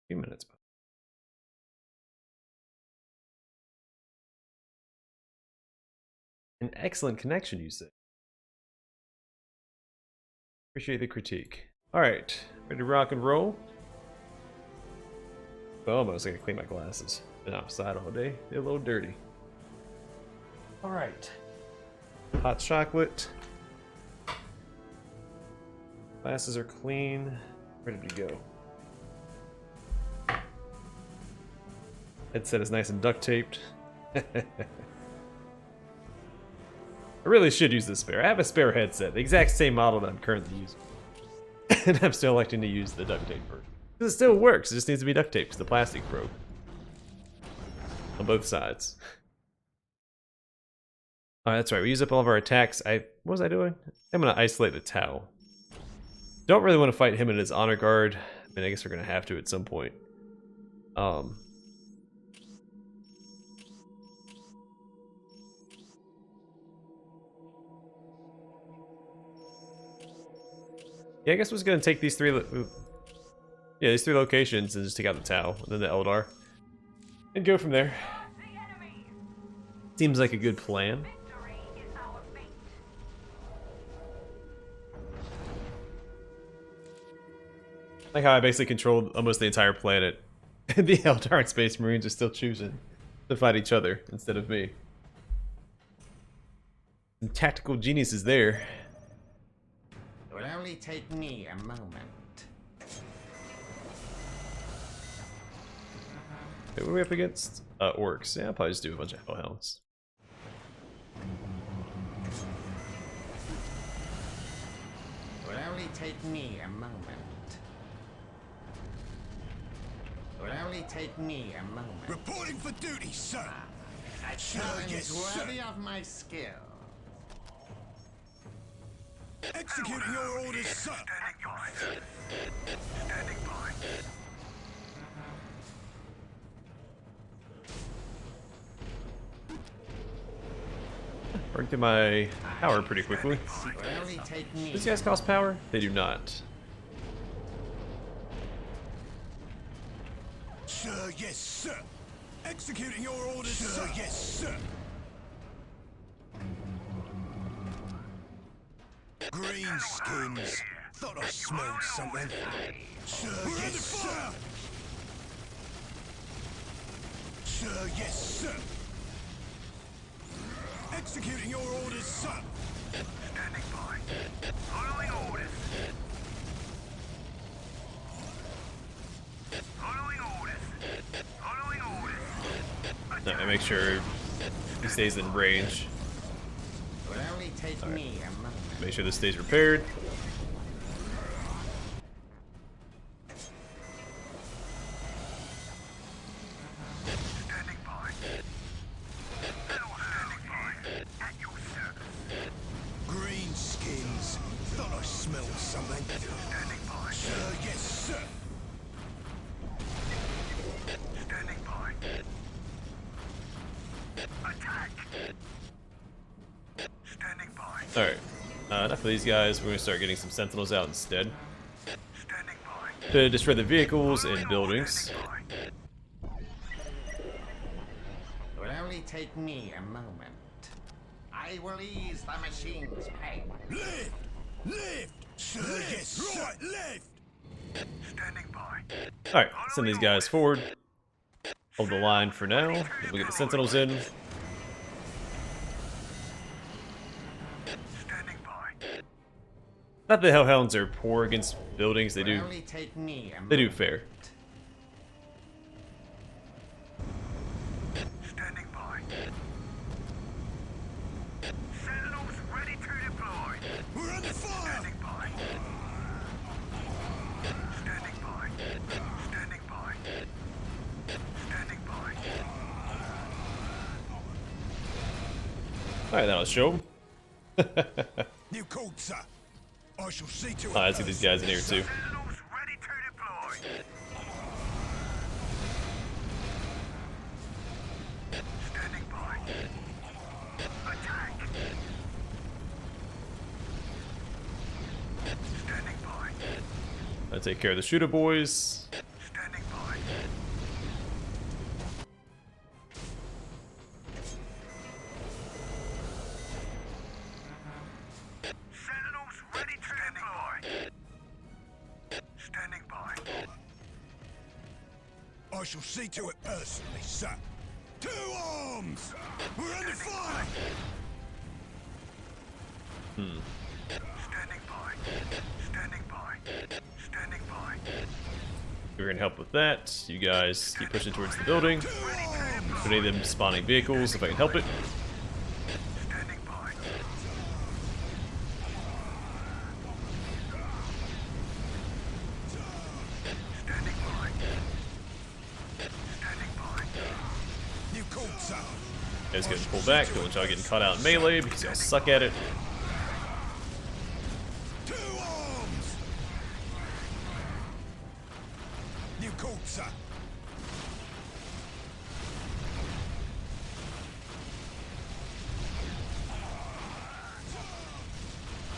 few minutes. An excellent connection, you say. Appreciate the critique. Alright, ready to rock and roll? Almost gotta clean my glasses. Been outside all day. They're a little dirty. Alright. Hot chocolate. Glasses are clean. Ready to go. Headset is nice and duct taped. I really should use this spare. I have a spare headset, the exact same model that I'm currently using. And I'm still electing to use the duct tape version. Because it still works, it just needs to be duct taped to the plastic probe. On both sides. Alright, that's right, we use up all of our attacks. What was I doing? I'm gonna isolate the Tau. Don't really want to fight him in his honor guard. I mean, I guess we're gonna have to at some point. Yeah, I guess we're just gonna take these three locations and just take out the Tau, and then the Eldar, and go from there. Seems like a good plan. Like how I basically controlled almost the entire planet, and the Eldar and Space Marines are still choosing to fight each other instead of me. Some tactical geniuses there. It will only take me a moment. Wait, what are we up against? Orcs. Yeah, I'll probably just do a bunch of Hellhounds. It will only take me a moment. It will only take me a moment. Reporting for duty, sir. A challenge worthy of my skill. Executing your orders, sir. Standing by. Burn through my power pretty quickly. It will only take me. These guys cost power? They do not. Sir, yes, sir. Executing your orders, sir. Yes, sir. Green skins. Thought I smelled something. Sir, yes, sir. Sir, yes, sir. Executing your orders, sir. Standing by. Following orders. Following orders. Following orders. No, make sure he stays in range. It will only take me a moment. Make sure this stays repaired. Standing by. Standing by. At your service. Green skins. Thought I smelled something. Standing by. Sir, yes, sir. Standing by. Attack. Standing by. Alright. Enough of these guys. We're going to start getting some Sentinels out instead. Standing by. To destroy the vehicles and buildings. It will only take me a moment. I will ease the machine's pain. Lift! Lift! Sir, yes, sir. Right, lift! Standing by. Alright, send these guys forward. Hold the line for now. We'll get the Sentinels in. Standing by. Not that Hellhounds are poor against buildings. They It will do. only take me a moment. They do fair. Standing by. Sentinels ready to deploy. We're under fire! Standing by. Standing by. Standing by. Standing by. Alright, that'll show them. New code, sir. I shall see to it. Let's get these guys in here too. Sentinels ready to deploy. Standing by. Attack. Standing by. I'll take care of the shooter boys. Standing by. Standing by. I shall see to it personally, sir. To arms! We're under fire! Standing by. Standing by. Standing by. We're gonna help with that. You guys keep pushing towards the building. Don't need them spawning vehicles if I can help it. Standing by. Standing by. Standing by. You called, sir. You guys getting pulled back. Don't want y'all getting caught out in melee because y'all suck at it. To arms! You called, sir.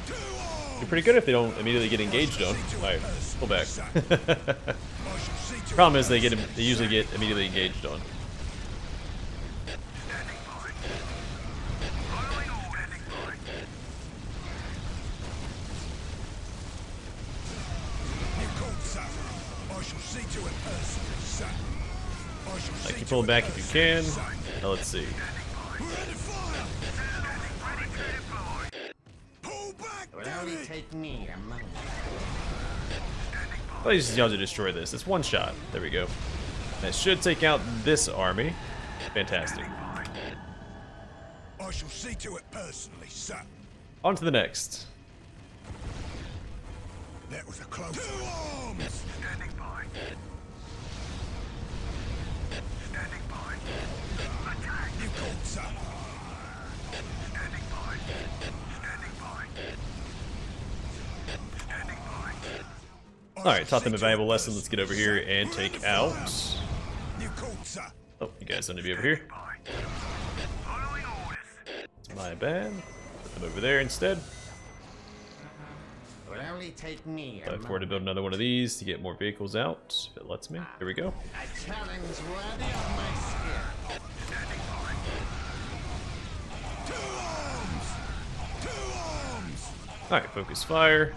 To arms! You're pretty good if they don't immediately get engaged on. Alright, pull back. I shall see to Problem is they usually get immediately engaged on. Standing by. Following orders. Standing by. You called, sir. I shall see to it personally, sir. I shall see Keep to pulling it back if you can. personally, sir. Now let's see. We're under fire! Ready to deploy. Pull back, It will damn only it! take me a moment. I'll use y'all to destroy this. It's one shot. There we go. That should take out this army. Fantastic. I shall see to it personally, sir. On to the next. That was a close one. To arms! Standing by. Standing by. Attack. You called, sir. Standing by. Standing by. Standing by. Alright, taught them a valuable lesson. Let's get over here and take out. You called, sir. Oh, you guys want to be over here? By. Following orders. It's my bad. Put them over there instead. It will only take me a I've forward to moment. build another one of these to get more vehicles out, if it lets me. Here we go. A challenge worthy of my skill. Standing by. To arms! To arms! Alright, focus fire.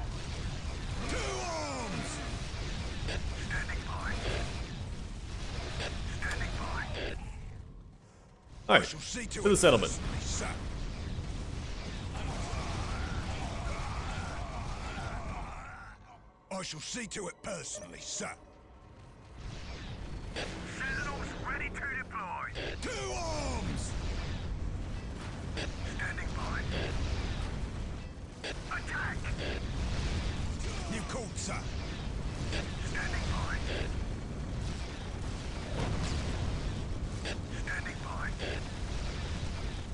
To arms! Standing by. Standing by. I Alright, shall see to to the it settlement. personally, sir. I shall see to it personally, sir. Sentinels ready to deploy. To arms! Standing by. Attack. You called, sir. Standing by. Standing by.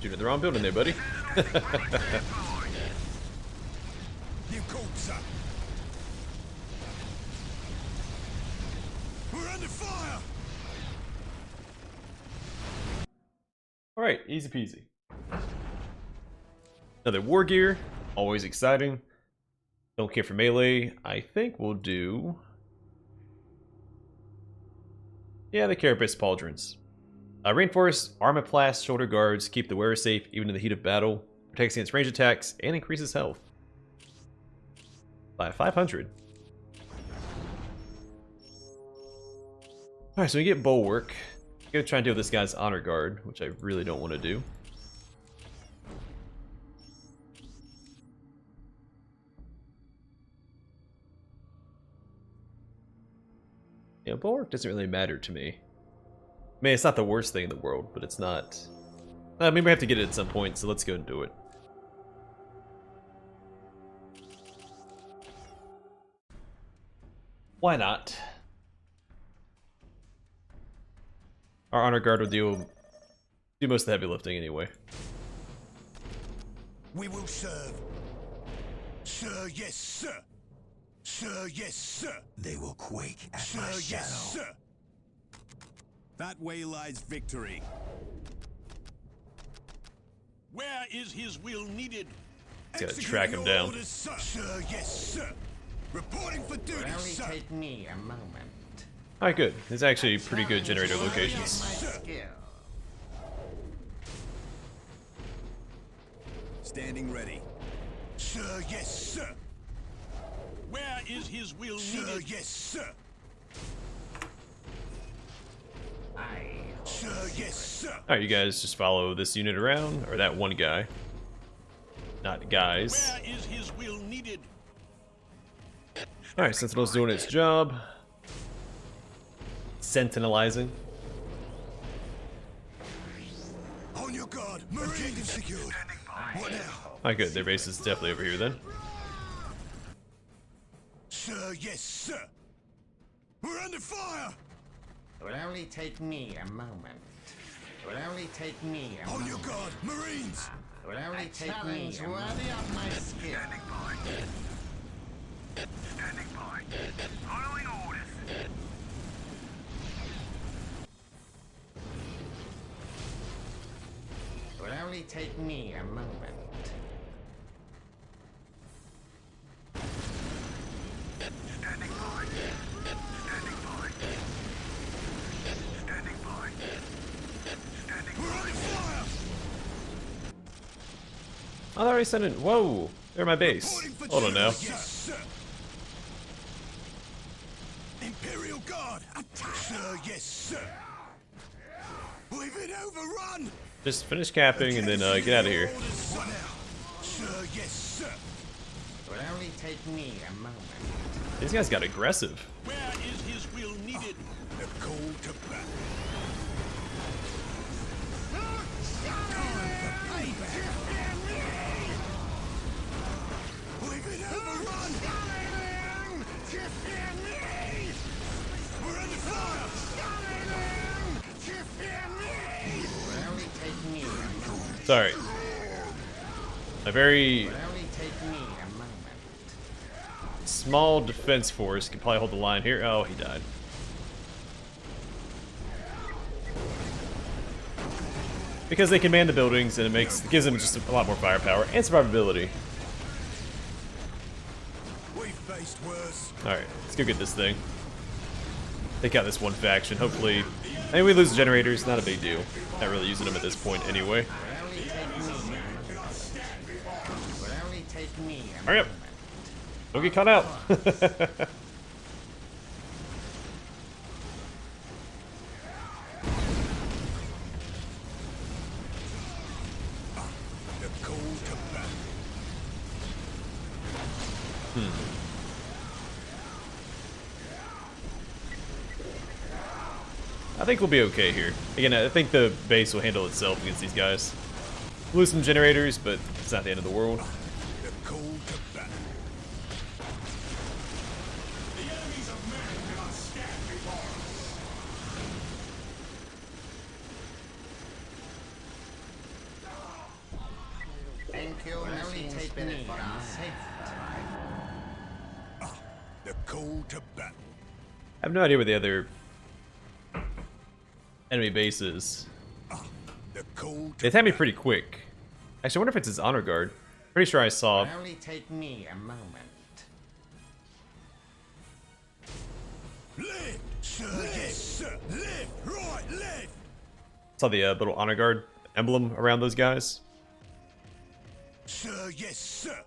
Shooting the wrong building there, buddy. Ready to deploy. You called, sir. We're under fire! Alright, easy peasy. Another war gear, always exciting. Don't care for melee. I think we'll do... yeah, the Carapace Pauldrons. Reinforced Armaplast shoulder guards keep the wearer safe even in the heat of battle. Protects against range attacks and increases health. By 500. Alright, so we get Bulwark. I'm gonna try and deal with this guy's Honor Guard, which I really don't want to do. Yeah, Bulwark doesn't really matter to me. I mean, it's not the worst thing in the world, but it's not... I mean, we have to get it at some point, so let's go and do it. Why not? Our Honor Guard will do most of the heavy lifting anyway. We will serve. Sir, yes, sir. Sir, yes, sir. They will quake at Sir, my shadow. yes, sir. That way lies victory. Where is his will needed? Just gotta track him down. Orders, sir. Sir, yes, sir. Reporting for It duty, will only sir. take me a moment. Alright, good. It's actually pretty good generator Challenge worthy of locations. my skill. Standing ready. Sir, yes, sir. Where is his will Sir, needed? yes, sir. I Sir, yes, sir. Alright, you guys just follow this unit around, or that one guy. Not guys. Where is his will needed? Alright, Sentinel's doing its job. Sentinelizing. On your guard. Objective secured. What now? Alright, good. Their base is definitely over here then. Sir, yes, sir. We're under fire. It will only take me a moment. It will only take me a On moment. your guard. Marines. It will only take me a moment. Worthy of my skill. Standing by. Standing by. Following orders. It will only take me a moment. Standing by. Standing by. Standing by. Standing We're by. under fire. Oh, they're already sending. Whoa! They're my base. Reporting for Hold on now. duty. Yes, sir. Imperial Guard. Attack. Sir, yes, sir. We've been overrun. Just finish capping and then get out of here. What now? Sir, yes, sir. It will only take me a moment. These guys got aggressive. Where is his will needed? The call to battle. We've been overrun. We're under fire. It will only take me a moment. Sorry. A very It will only take me a moment. small defense force can probably hold the line here. Oh, he died. Because they can man the buildings and it gives them just a lot more firepower and survivability. We've faced worse. Alright, let's go get this thing. Take out this one faction, hopefully. I mean, we lose the generators, not a big deal. Not really using them at this point anyway. It will only take me a moment. It will only take me a Hurry up! moment. Don't get caught out! The call to battle. I think we'll be okay here. Again, I think the base will handle itself against these guys. Lose some generators, but it's not the end of the world. The call to battle. Thank you. It will only take me a moment. The call to battle. I have no idea where the other enemy base is. The call to They attacked me pretty quick. Actually, I wonder if it's his honor guard. Pretty sure I saw. It will only take me a moment. Left, sir, yes, sir. Left, right, left. Saw the little honor guard emblem around those guys. Sir, yes, sir.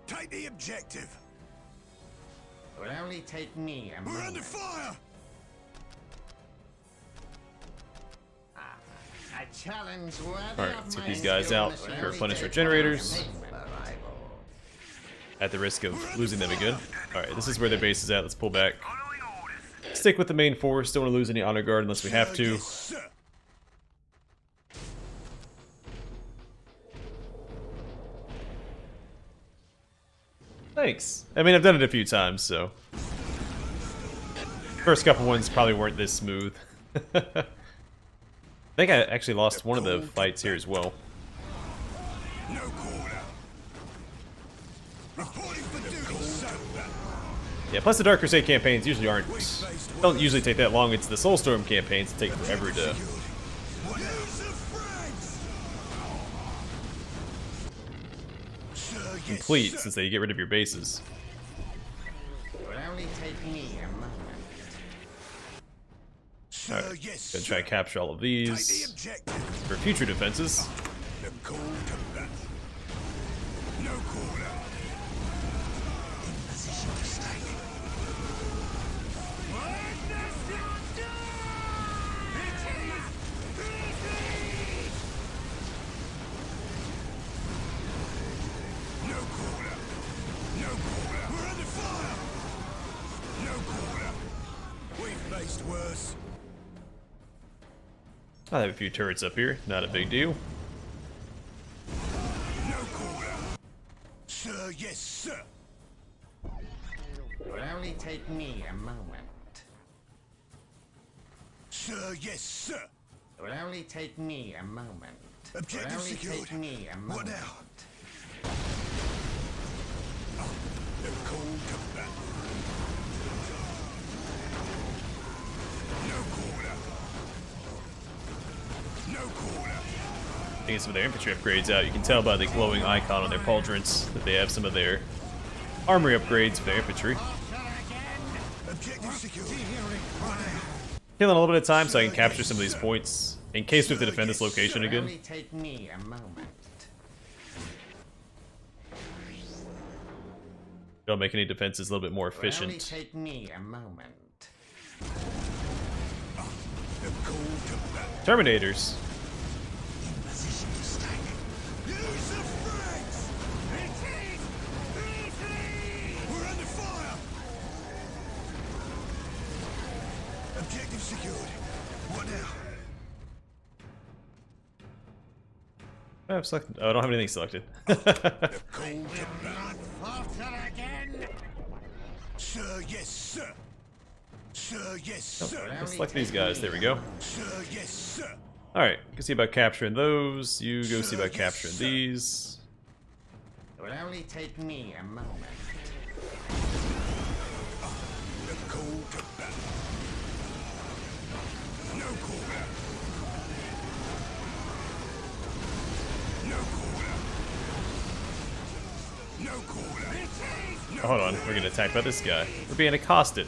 Take the objective. It will only take me a We're under moment. fire. A challenge worthy Alright, of let's get my these guys skill out will for only replenish our take generators. me a moment. At the risk of losing them again. Alright, this is where their base is at. Let's pull back. Following orders. Stick with the main force. Don't want to lose any honor guard unless we have Sir, to. yes, sir. Thanks. I mean, I've done it a few times, so. First couple ones probably weren't this smooth. I think I actually lost one of the fights here as well. No call out. Reporting for duty, sir. Yeah, plus the Dark Crusade campaigns usually don't usually take that long. It's the Soulstorm campaigns that take forever to Use the frags. Sir, yes, complete sir. since they get rid of your bases. It will only take me a moment. Sir, Alright, yes, gonna sir. try and capture all of Take the these objective. for future defenses. The call to battle. No call out. faced worse. I have a few turrets up here, not a big deal. No quarter. Sir, yes, sir. It will only take me a moment. Sir, yes, sir. It will only take me a moment. It will Objective only secured. take me a What moment. now? The cold combat. No quarter. No quarter. Taking some of their infantry upgrades out, you can tell by the glowing icon on their pauldrons that they have some of their armory upgrades for their infantry. Objective secured. Killing a little bit of time so I can capture some of these points in case we have to defend this location It will again. only take me a moment. It'll make any defenses a little bit more It will only efficient. take me a moment. The cold combat. Terminators. Use the frags! Retreat! We're under fire! Objective secured. What now? I've selected. Oh, I don't have anything selected. The cold combat. Falter again! Sir, yes, sir. Sir, yes, sir. Let's select these guys. There we go. Sir, yes, sir. Alright, you can see about capturing those. You go see about capturing these. It will only take me a moment. The cold combat. No quarter. No quarter. No quarter. Oh, hold on, we're gonna attack by this guy. We're being accosted.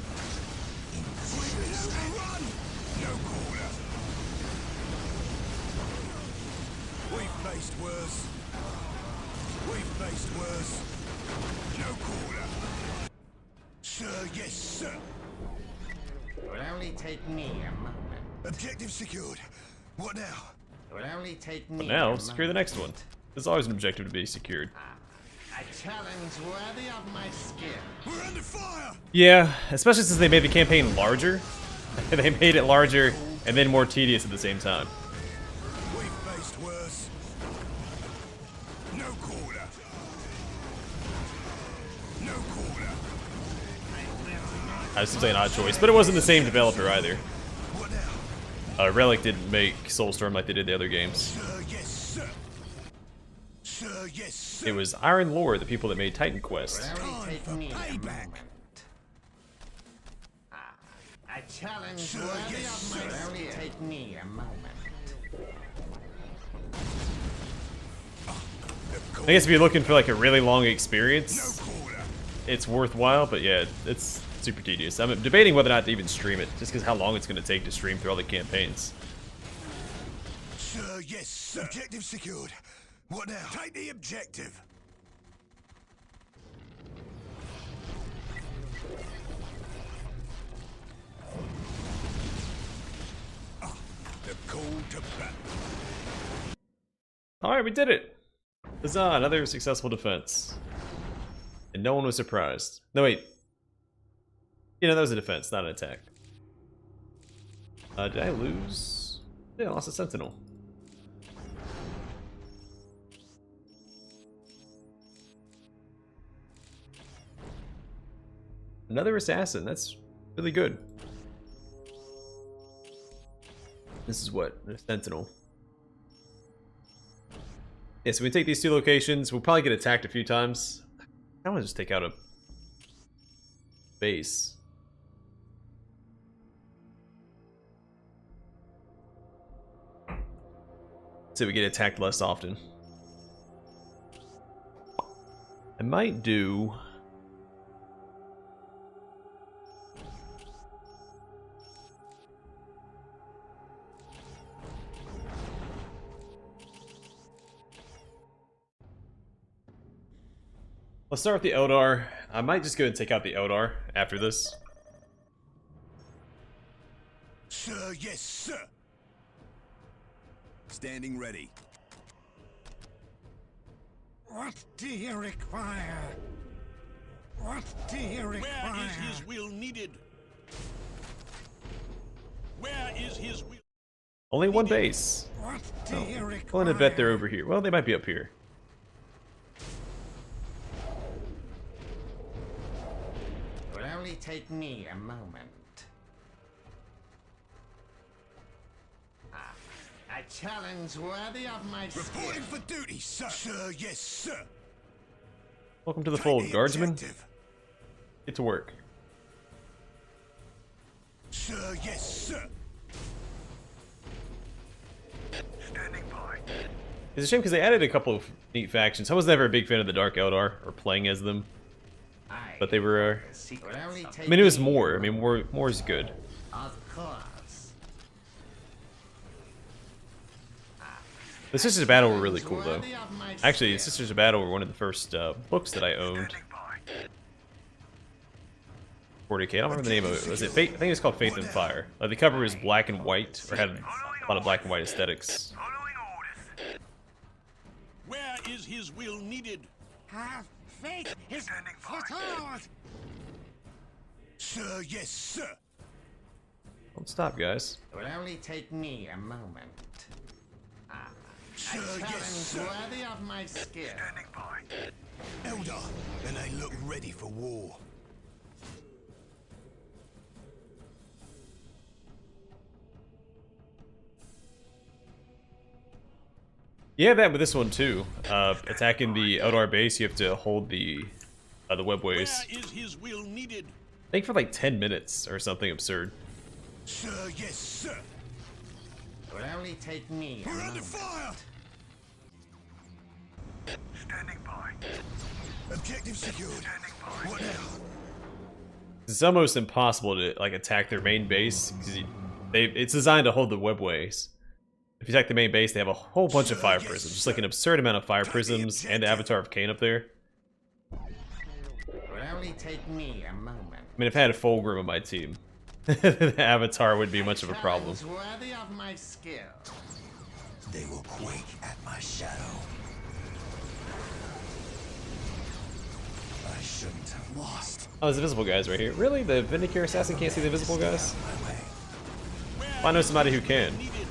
No quarter. We've faced worse. We've faced worse. No quarter. Sir, yes, sir. It will only take me a moment. Objective secured. What now? It will only take me But now, a secure the next one. There's always an objective to be secured. A challenge worthy of my skill. We're under fire! Yeah, especially since they made the campaign larger. They made it larger and then more tedious at the same time. We've faced worse. No quarter. No quarter. That seems like an odd choice, but it wasn't the same developer either. What now? Relic didn't make Soulstorm like they did the other games. Sir, yes, sir. Sir, yes, sir. It was Iron Lore, the people that made Titan Quest. It will only Time take for me a payback. moment. A challenge Sir, worthy yes, of my sir. skill. It will only take me a moment. The cold. I guess if you're looking for like a really long No experience, quarter. it's worthwhile, but yeah, it's super tedious. I'm debating whether or not to even stream it, just because how long it's going to take to stream through all the campaigns. Sir, yes, sir. Objective secured. What now? Take the objective. The cold to battle. Alright, we did it! Huzzah, another successful defense. And no one was surprised. No, wait. You know, that was a defense, not an attack. Did I lose? Yeah, I lost a sentinel. Another assassin, that's really good. This is what? A sentinel. Yeah, so we take these two locations. We'll probably get attacked a few times. I want to just take out a base. So we get attacked less often. I might do... Let's start with the Eldar. I might just go and take out the Eldar after this. Sir, yes, sir. Standing ready. What do you require? What do you Where require? is his will needed? Only one base. What do you require? Willing to bet they're over here. Well, they might be up here. It will only take me a moment. A challenge worthy of my skill. Reporting for duty, sir. Sir, yes, sir. Welcome to the Take fold, the guardsmen. objective. Get to work. Sir, yes, sir. Standing by. It's a shame because they added a couple of neat factions. I was never a big fan of the Dark Eldar or playing as them, but they were. It will only I take mean, it was me more. I mean, more is good. Of course. The Sisters of Battle were really cool, though. Worthy of my Actually, the skill. Sisters of Battle were one of the first books that I owned. Standing by. 40k. I don't remember the name of it. Was it Faith? I think it was called Faith and Fire. Like the cover was black and white, or had a lot of black and white aesthetics. Following orders. Where is his will needed? Have faith is Standing by. fulfilled. Sir, yes, sir. Don't stop, guys. It will only take me a moment. Sir, A yes, challenge sir. worthy of my skill. Standing by. Elder, and they look ready for war. Yeah, that with this one too. Attacking the Eldar base, you have to hold the webways. Where is his will needed? I think for like 10 minutes or something absurd. Sir, yes, sir. It will only take me a We're under moment. fire. Standing by. Objective secured. Standing by. What now? It's almost impossible to like attack their main base because it's designed to hold the webways. If you attack the main base, they have a whole bunch of fire prisms, just like an absurd amount of fire prisms, and the Avatar of Cain up there. It will only take me a moment. I mean, if I had a Fulgrim on my team, the Avatar would be much of a problem. Challenge worthy of my skill. They will quake at my shadow. I shouldn't have lost. Oh, there's invisible guys right here. Really? The Vindicare Assassin can't see the invisible guys? My way. Where Well, I know is somebody his who can. will needed?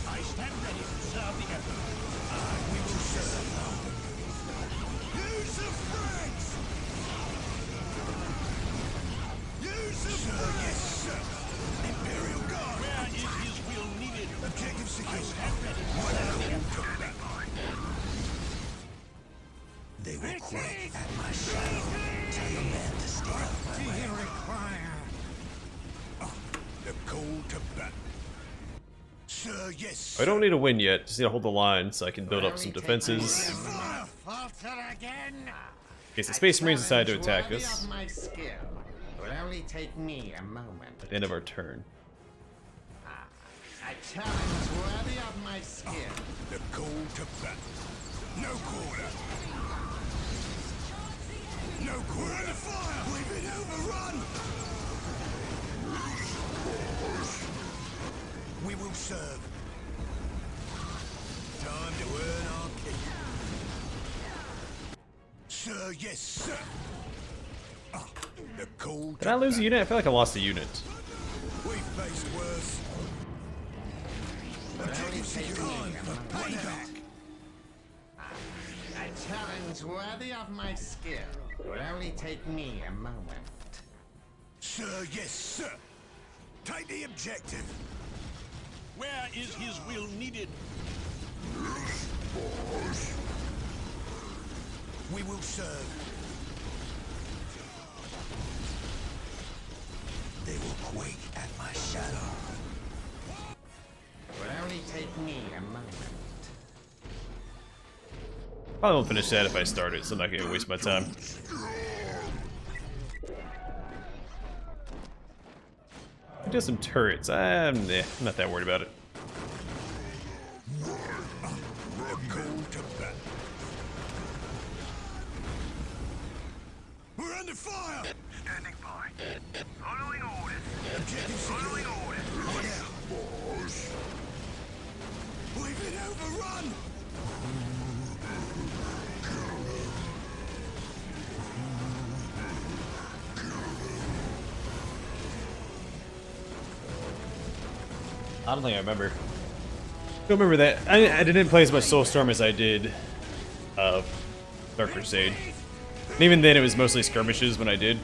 I stand ready to serve the Emperor. We will serve. Use the frags. Use the Sir, yes, sir. Imperial Guard. Where is his will needed? Objective secured. They will quake at my shadow. Tell your men to stay out of Do my way. you require? The call to battle. Sir, yes, I sir. don't need to win yet, just need to hold the line so I can build up some defenses. Fire. Falter again? In case the Space Marines decide to attack Worthy us of my skill. It will only take me a moment. at the end of our turn. A challenge worthy of my skill. The call to battle. No quarter. No quarter. We're under fire. We've been overrun. We will serve. Time to earn our keep. Sir, yes, sir. The call Did I lose a unit? I feel like I lost a unit. We've faced worse. Objective secured. Payback. A challenge worthy of my skill. It will only take me a moment. Sir, yes, sir. Take the objective. Where is his will needed? We will serve. They will quake at my shadow. It will only take me a moment. Probably won't finish that if I start it, so I'm not gonna waste my time. I do some turrets. I'm not that worried about it. The call to battle. We're under fire. Standing by. Following orders. Objective secured. Following orders. Look out. We've been overrun. I don't think I remember. Don't remember that. I didn't play as much Soulstorm as I did Dark Crusade. And even then, it was mostly skirmishes when I did.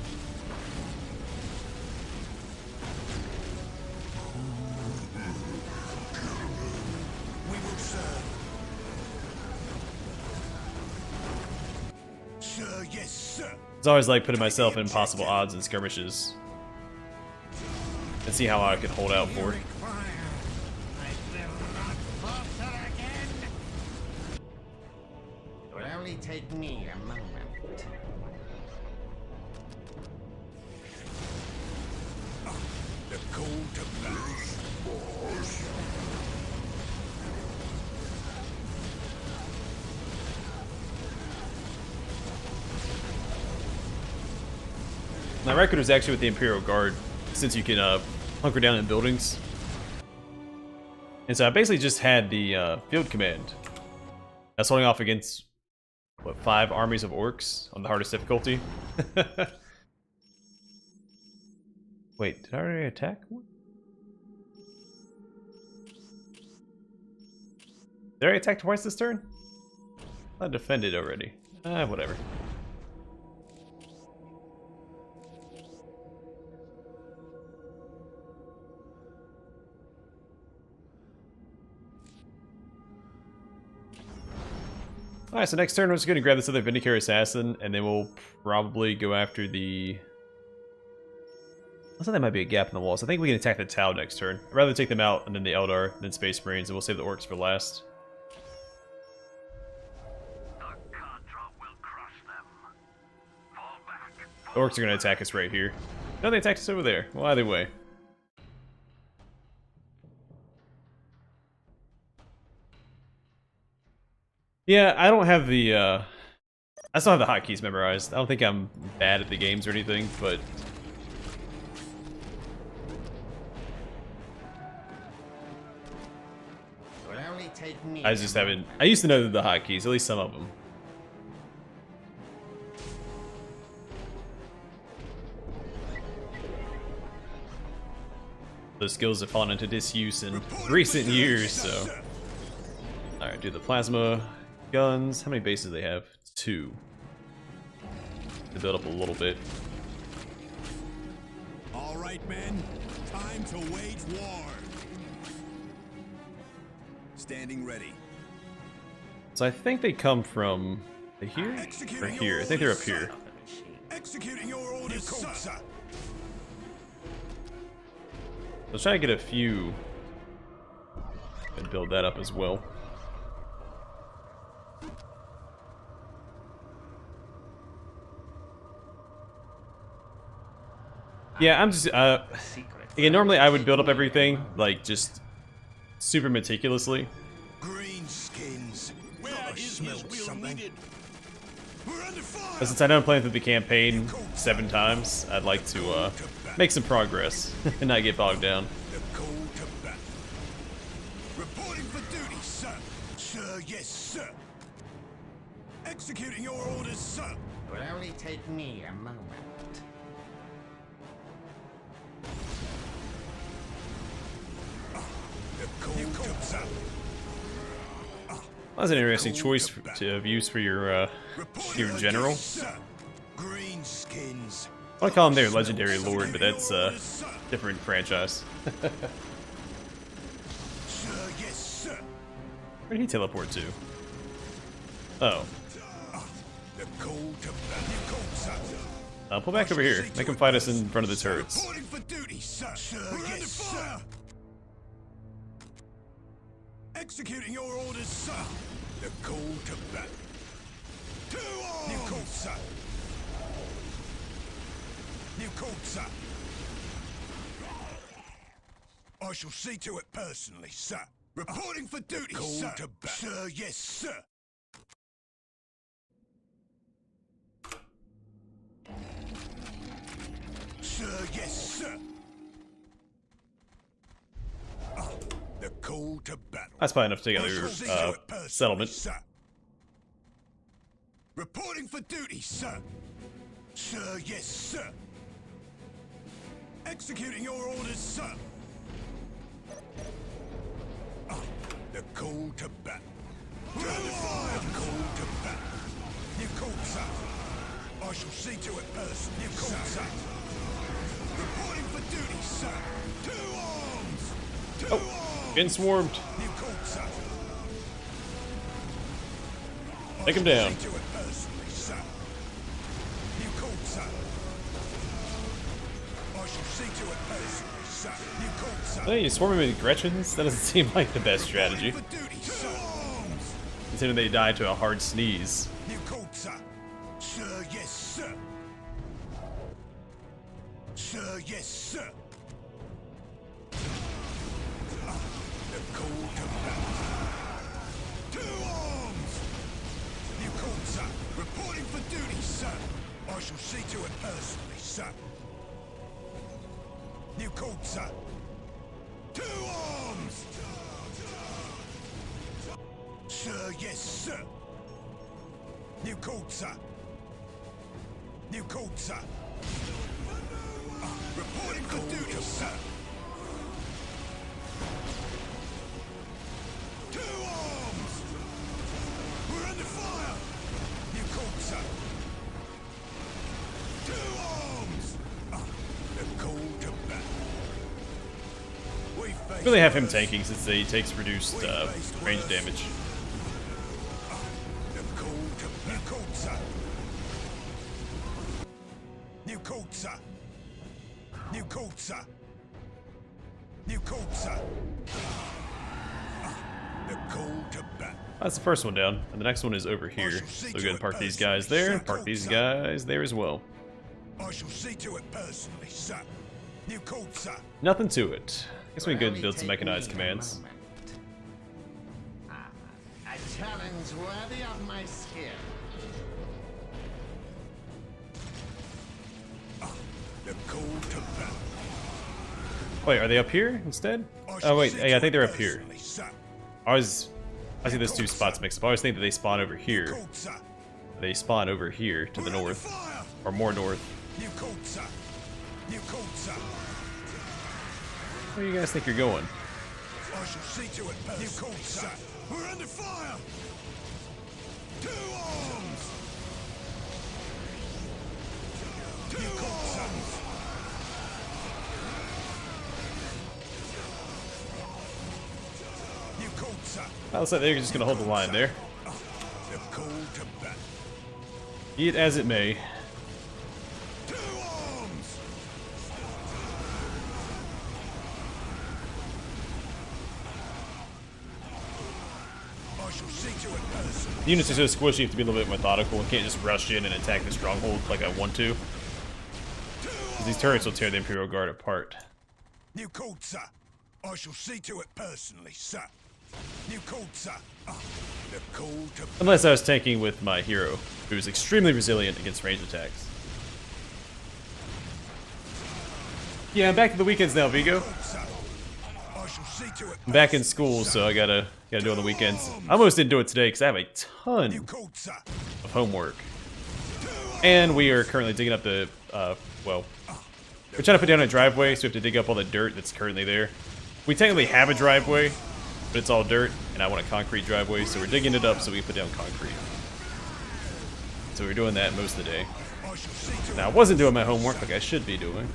We will serve. Sir, yes, sir. It's always like putting myself in impossible odds in skirmishes. And see how I can hold out for it. Fire. I will not falter again. It will only take me a moment. The call to battle. My record was actually with the Imperial Guard, since you can hunker down in buildings. And so I basically just had the field command. I was holding off against, what, 5 armies of orcs on the hardest difficulty. Wait, did I already attack one? Did I already attack twice this turn? I defended already. Whatever. Alright, so next turn we're just going to grab this other Vindicator Assassin, and then we'll probably go after the... I thought that might be a gap in the wall, so I think we can attack the Tau next turn. I'd rather take them out, and then the Eldar, then Space Marines, and we'll save the Orcs for last. The Orcs are going to attack us right here. No, they attacked us over there. Well, either way. Yeah, I don't have the, I still have the hotkeys memorized. I don't think I'm bad at the games or anything, but... It will only take me I just haven't... I used to know the hotkeys, at least some of them. Those skills have fallen into disuse in recent years, so... Alright, do the plasma guns. How many bases do they have? 2. To build up a little bit. All right, men. Time to wage war. Standing ready. So I think they come from... Are they here? Or here? I think they're up here. Executing your orders, sir. Let's try to get a few and build that up as well. Yeah, I'm just again, normally I would build up everything like just super meticulously. Green skins. Where Thought I is his smelled will something. needed? We're under fire. But since I know I'm playing through the campaign 7 times, I'd like to make some progress and not get bogged down. The call to battle. Reporting for duty, sir. Sir, yes, sir. Executing your orders, sir. It will only take me a moment. The call to battle. That's an interesting choice of use for your general. Sir. Green skins. I want to call him their legendary lord, but that's a different franchise. Sir, yes, sir. Where did he teleport to? Oh. The call to battle. Sir. Pull back over here. Make him fight us in front of the turrets. Reporting for duty, sir. Sir, yes, sir. Executing your orders, sir. The call to battle. To arms! New call, sir. New call, sir. I shall see to it personally, sir. Reporting for duty, call sir. To battle. Sir, yes, sir. Sir, yes, sir. The call to battle. That's probably enough to take out your settlement. Sir. Reporting for duty, sir. Sir, yes, sir. Executing your orders, sir. The call to battle. To fire! The call to battle. You called, sir. I shall see to it personally. You called, sir. Reporting for duty, sir. To arms! To arms! Getting swarmed. You called, sir. Take him down. See to it personally, sir. You called, sir. I shall see to it personally, sir. You called, sir. Hey, you swarm him with Gretchens? That doesn't seem like the best strategy. For duty, sir. Arms! Considering they died to a hard sneeze. You called, sir. Sir, yes, sir. Sir, yes, sir. The call to battle. To arms! You called, sir. Reporting for duty, sir. I shall see to it personally, sir. You called, sir. To arms! Sir, yes, sir. You called, sir. You called, sir. Reporting for duty, sir. To arms! We're under fire! You called, sir. To arms! The call to battle. We face Really have him tanking since he takes reduced range damage. the call to battle. You called, sir. You called, sir. You called, sir. You called, sir. The call to battle. That's the first one down, and the next one is over here. So we're gonna park these guys there, park these guys there as well. I shall see to it personally, sir. You called, sir. Nothing to it. Guess we can go and Only build some take mechanized me a commands. moment. A challenge worthy of my skill. The call to battle. Wait, are they up here instead? I Oh shall wait, see yeah, I to think it they're up here. personally, sir. I see those two spots mixed up. I always think that they spawn over You here. called, sir. They spawn over here to the We're under north, fire! or more north. You called, sir. You called, sir. Where do you guys think you're going? I shall see to it personally. You called, sir. We're under fire! To arms! You called, sir. You called, sir. Well, looks like they're just gonna hold the line there. The call to battle. Be it as it may. To arms! I shall see to it personally. The units are so squishy, you have to be a little bit methodical and can't just rush in and attack the stronghold like I want to. 'Cause these turrets will tear the Imperial Guard apart. You called, sir. I shall see to it personally, sir. You called, sir. The call to Unless I was tanking with my hero, who is extremely resilient against ranged attacks. Yeah, I'm back to the weekends now, Vigo. sir. I shall see to it. I'm back in school, so I gotta do it on the weekends. I almost didn't do it today because I have a You ton called, sir. of homework. And we are currently digging up the, well, we're trying to put down a driveway, so we have to dig up all the dirt that's currently there. We technically have a driveway, but it's all dirt, and I want a concrete driveway, so we're digging it up so we can put down concrete. So we're doing that most of the day. I shall see to Now, I it. wasn't doing my homework like I should be doing.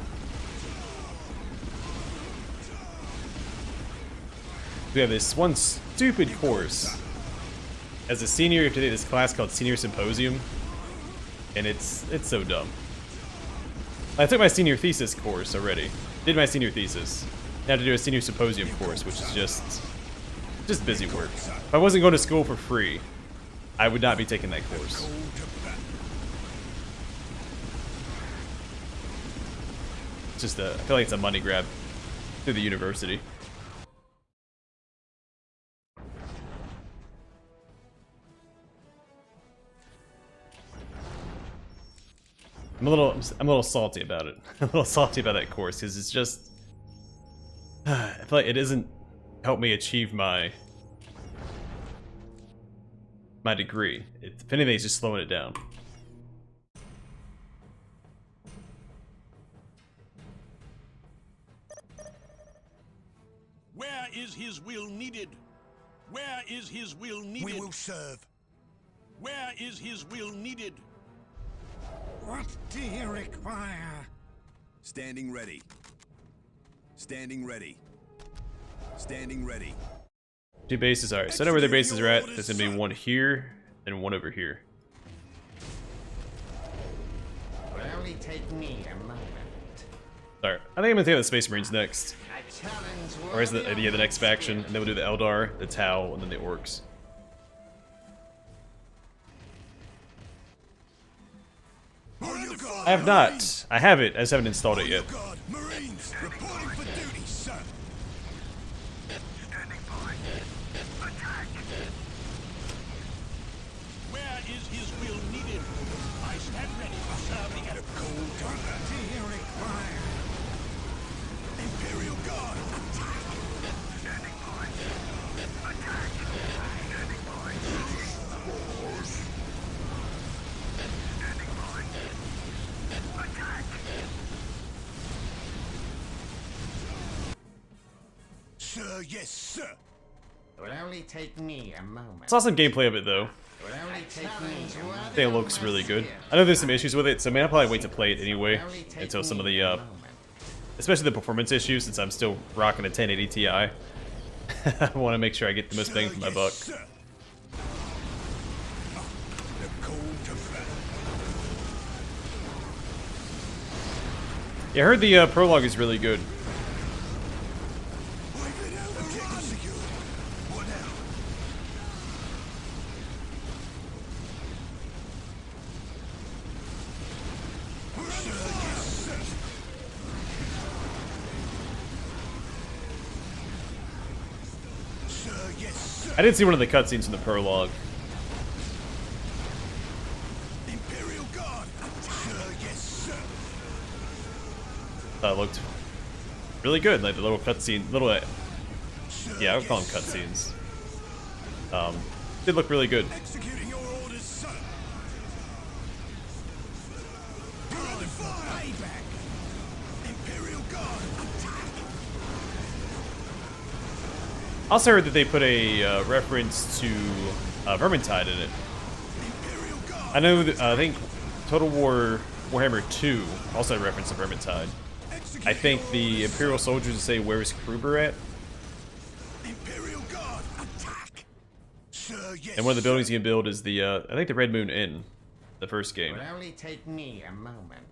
We have this one stupid course. As a senior, you have to take this class called Senior Symposium, and it's so dumb. I took my senior thesis course already. Did my senior thesis. Now I have to do a senior symposium course, which is just busy work. If I wasn't going to school for free, I would not be taking that course. Call to battle. It's just I feel like it's a money grab through the university. I'm a little salty about it. I'm a little salty about that course because it's just I feel like it doesn't help me achieve my degree. If anything, it's just slowing it down. Where is his will needed? Where is his will needed? We will serve. Where is his will needed? What do you require? Standing ready. Standing ready. Standing ready. 2 bases. Alright, so I know where their bases are at. There's gonna be one here and one over here. Will only take me a moment. Alright, I think I'm gonna take the Space Marines next. A challenge Or is the worthy of idea the my next faction? spirit. And then we'll do the Eldar, the Tau, and then the Orcs. I have not. I have it. I just haven't installed it yet. Guard, Marines, reporting for duty, sir. Standing by. Attack. Where is his will needed? I stand ready to serve the enemy. What do you require? Imperial Guard, attack. Standing by. Attack. Standing by. Standing by. Attack. Sir, yes, sir. It will only take me a moment. Saw some gameplay of it though. It will only take me I think it looks really good. I know there's some issues with it, so I mean, I'll probably wait to play it anyway until some of the, especially the performance issues, since I'm still rocking a 1080 Ti. I want to make sure I get the most bang for my buck. Sir. The call to battle. Yeah, I heard the prologue is really good. Objective secured. What now? Sir, yes, sir. Sir, yes, sir. I did see one of the cutscenes in the prologue. Imperial Guard, sir, yes, sir. That looked really good, like the little cutscene, little, Sir, yeah, I would call them yes, sir. cutscenes. Did look really good. Executing your orders, sir. Brother, fire! Payback. Imperial Guard, attack. Also heard that they put a reference to Vermintide in it. Imperial Guard. I know, I think Total War Warhammer 2 also had reference to Vermintide. I think the Imperial soldiers say, "Where's Kruber at?" Imperial Guard, attack. Sir, yes. And one of the buildings you can build is the, I think the Red Moon Inn, the first It game. will only take me a moment.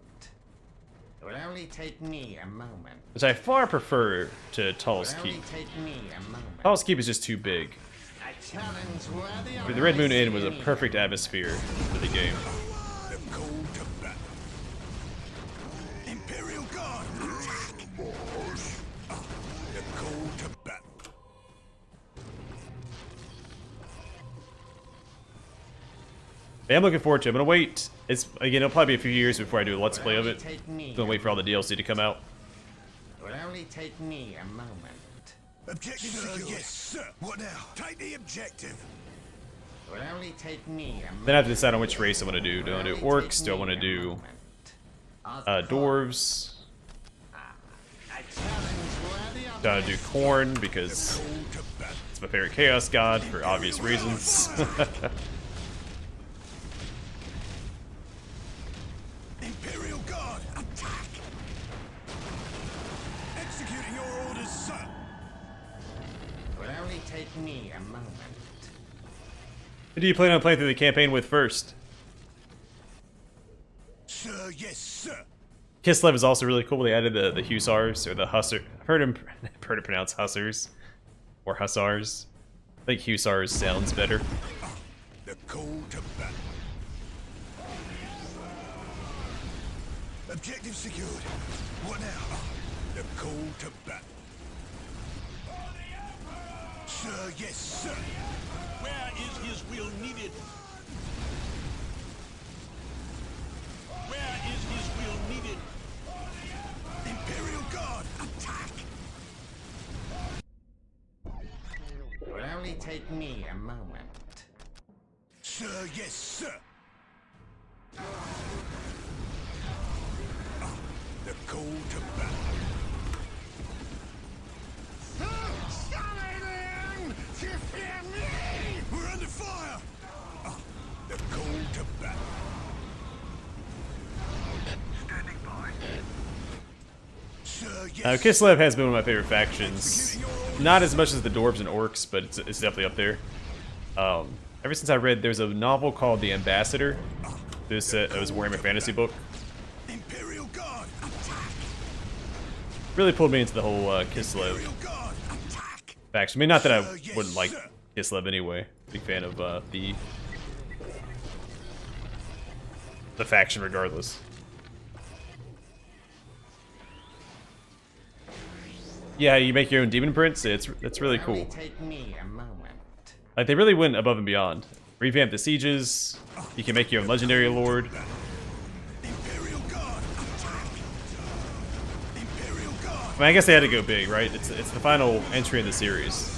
It will only take me a moment. Which I far prefer to It Tall's will Keep. only take me a moment. Tall's Keep is just too big. A challenge worthy of But the Red my Moon Inn was a spirit. perfect atmosphere for the game. The call to battle. Imperial Guard, attack. The call to battle. Yeah, I'm looking forward to it. I'm gonna wait. It's again, it'll probably be a few years before I do a let's play of it. Gonna wait for all the DLC to come out. It will only take me a moment. Objective secured. Yes, sir. What now? Take the objective. It will only take me a moment. Then I have to decide on which race I want to do. Do I want to do orcs? Do I want to do dwarves? Do I want to do corn because Call to battle. it's my favorite chaos god for obvious reasons. Imperial Guard, attack. Executing your orders, sir. It will only take me a moment. Who do you plan on playing through the campaign with first? Sir, yes, sir. Kislev is also really cool. They added the Hussars or the Hussar. I've heard it pronounced Hussars or Hussars. I think Hussars sounds better. The call to battle. Objective secured. What now? The call to battle. Sir, yes, sir. Where is his will needed? Where is his will needed? Imperial Guard, attack. It will only take me a moment. Sir, yes, sir. The call to battle. Summoning to fear Sir, yes. Kislev has been one of my favorite factions. Not as much as the dwarves and orcs, but it's definitely up there. Ever since I read, there's a novel called The Ambassador. This it was a Warhammer fantasy book. Imperial Guard, attack! Really pulled me into the whole Kislev Imperial Guard, attack! faction. I mean, not that I Sir, yes, wouldn't like sir. Kislev anyway. Big fan of the faction regardless. Yeah, you make your own demon prints. It's really cool. Only take me a moment. Like they really went above and beyond. Revamp the sieges. You can make your own legendary lord. Imperial Guard, attack! Imperial Guard, I mean, I guess they had to go big, right? It's the final entry in the series,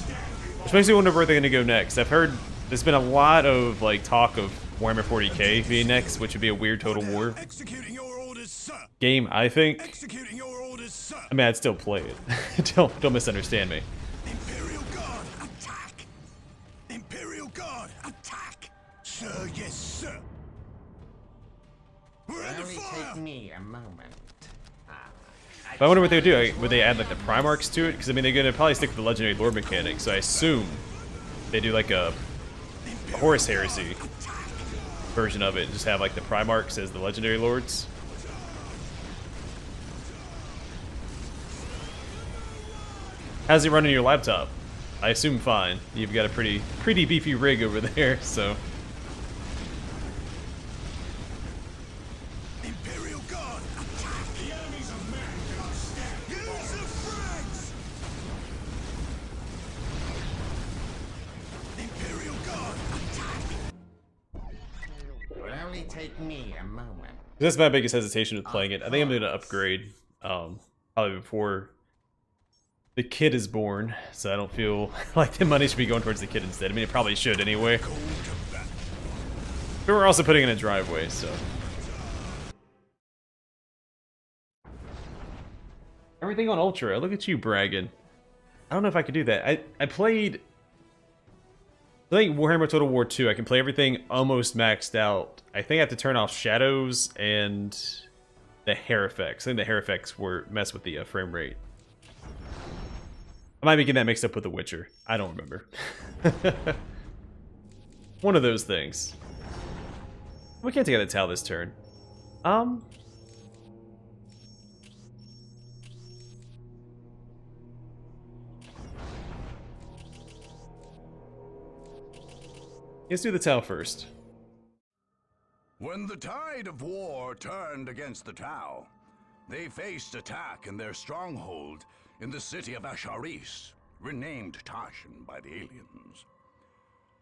which makes me wonder where they're gonna go next. I've heard there's been a lot of like talk of Warhammer 40k being next, which would be a weird Total War executing your orders, sir! game. I think. Executing your orders, sir! I mean, I'd still play it. don't misunderstand me. Imperial Guard, attack! Imperial Guard, attack! Sir, yes, sir! We're under Only fire! take me a moment. But I wonder what they would do. Would they add like the Primarchs to it? Because I mean, they're gonna probably stick with the legendary lord mechanic. So I assume they do like a Horus Heresy version of it, and just have like the Primarchs as the legendary lords. How's it running your laptop? I assume fine. You've got a pretty beefy rig over there, so. Imperial Guard, attack! The enemies of mankind stand! Use the frags! Imperial Guard, attack! Will only take me a moment. That's my biggest hesitation with playing it. I think I'm gonna upgrade, probably before the kid is born, so I don't feel like the money should be going towards the kid instead. I mean, it probably should anyway. But we're also putting in a driveway, so. Everything on Ultra. Look at you bragging. I don't know if I could do that. I think Warhammer Total War 2, I can play everything almost maxed out. I think I have to turn off shadows and the hair effects. I think the hair effects were mess with the frame rate. I might be getting that mixed up with The Witcher. I don't remember. One of those things. We can't take out the towel this turn. Let's do the towel first. When the tide of war turned against the Tau, they faced attack in their stronghold in the city of Asharis, renamed Tashin by the aliens.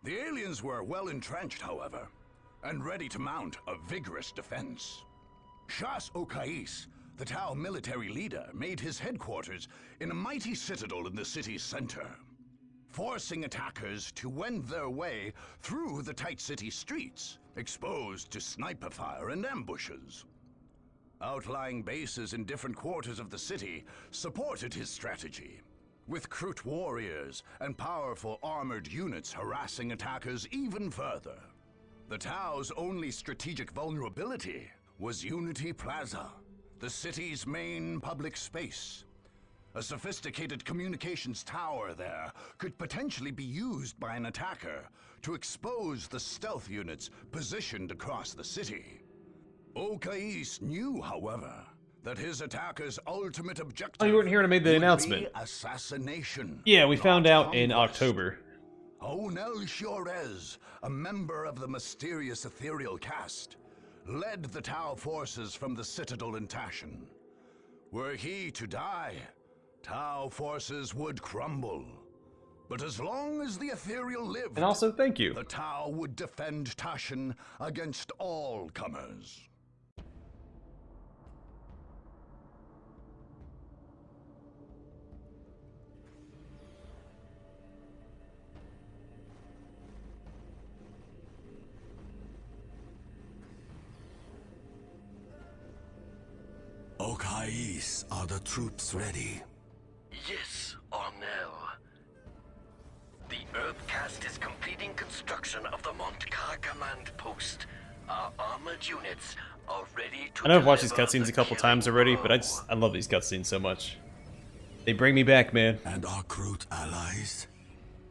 The aliens were well entrenched, however, and ready to mount a vigorous defense. Shas Okais, the Tau military leader, made his headquarters in a mighty citadel in the city's center, forcing attackers to wend their way through the tight city streets, exposed to sniper fire and ambushes. Outlying bases in different quarters of the city supported his strategy, with Krut warriors and powerful armored units harassing attackers even further. The Tau's only strategic vulnerability was Unity Plaza, the city's main public space. A sophisticated communications tower there could potentially be used by an attacker to expose the stealth units positioned across the city. Okais knew, however, that his attacker's ultimate objective Oh, you weren't here when I made the would announcement. be assassination. Yeah, we found not out in conquest. October. Onel Shorez, a member of the mysterious ethereal caste, led the Tau forces from the citadel in Tashin. Were he to die, Tau forces would crumble. But as long as the ethereal lived, And also, thank you. the Tau would defend Tashin against all comers. Okais, are the troops ready? Yes, Arnell. The Earthcast is completing construction of the Montkar command post. Our armored units are ready to I know I've watched these deliver cutscenes the a couple killing times already, but blow. I love these cutscenes so much. They bring me back, man. And our Kroot allies?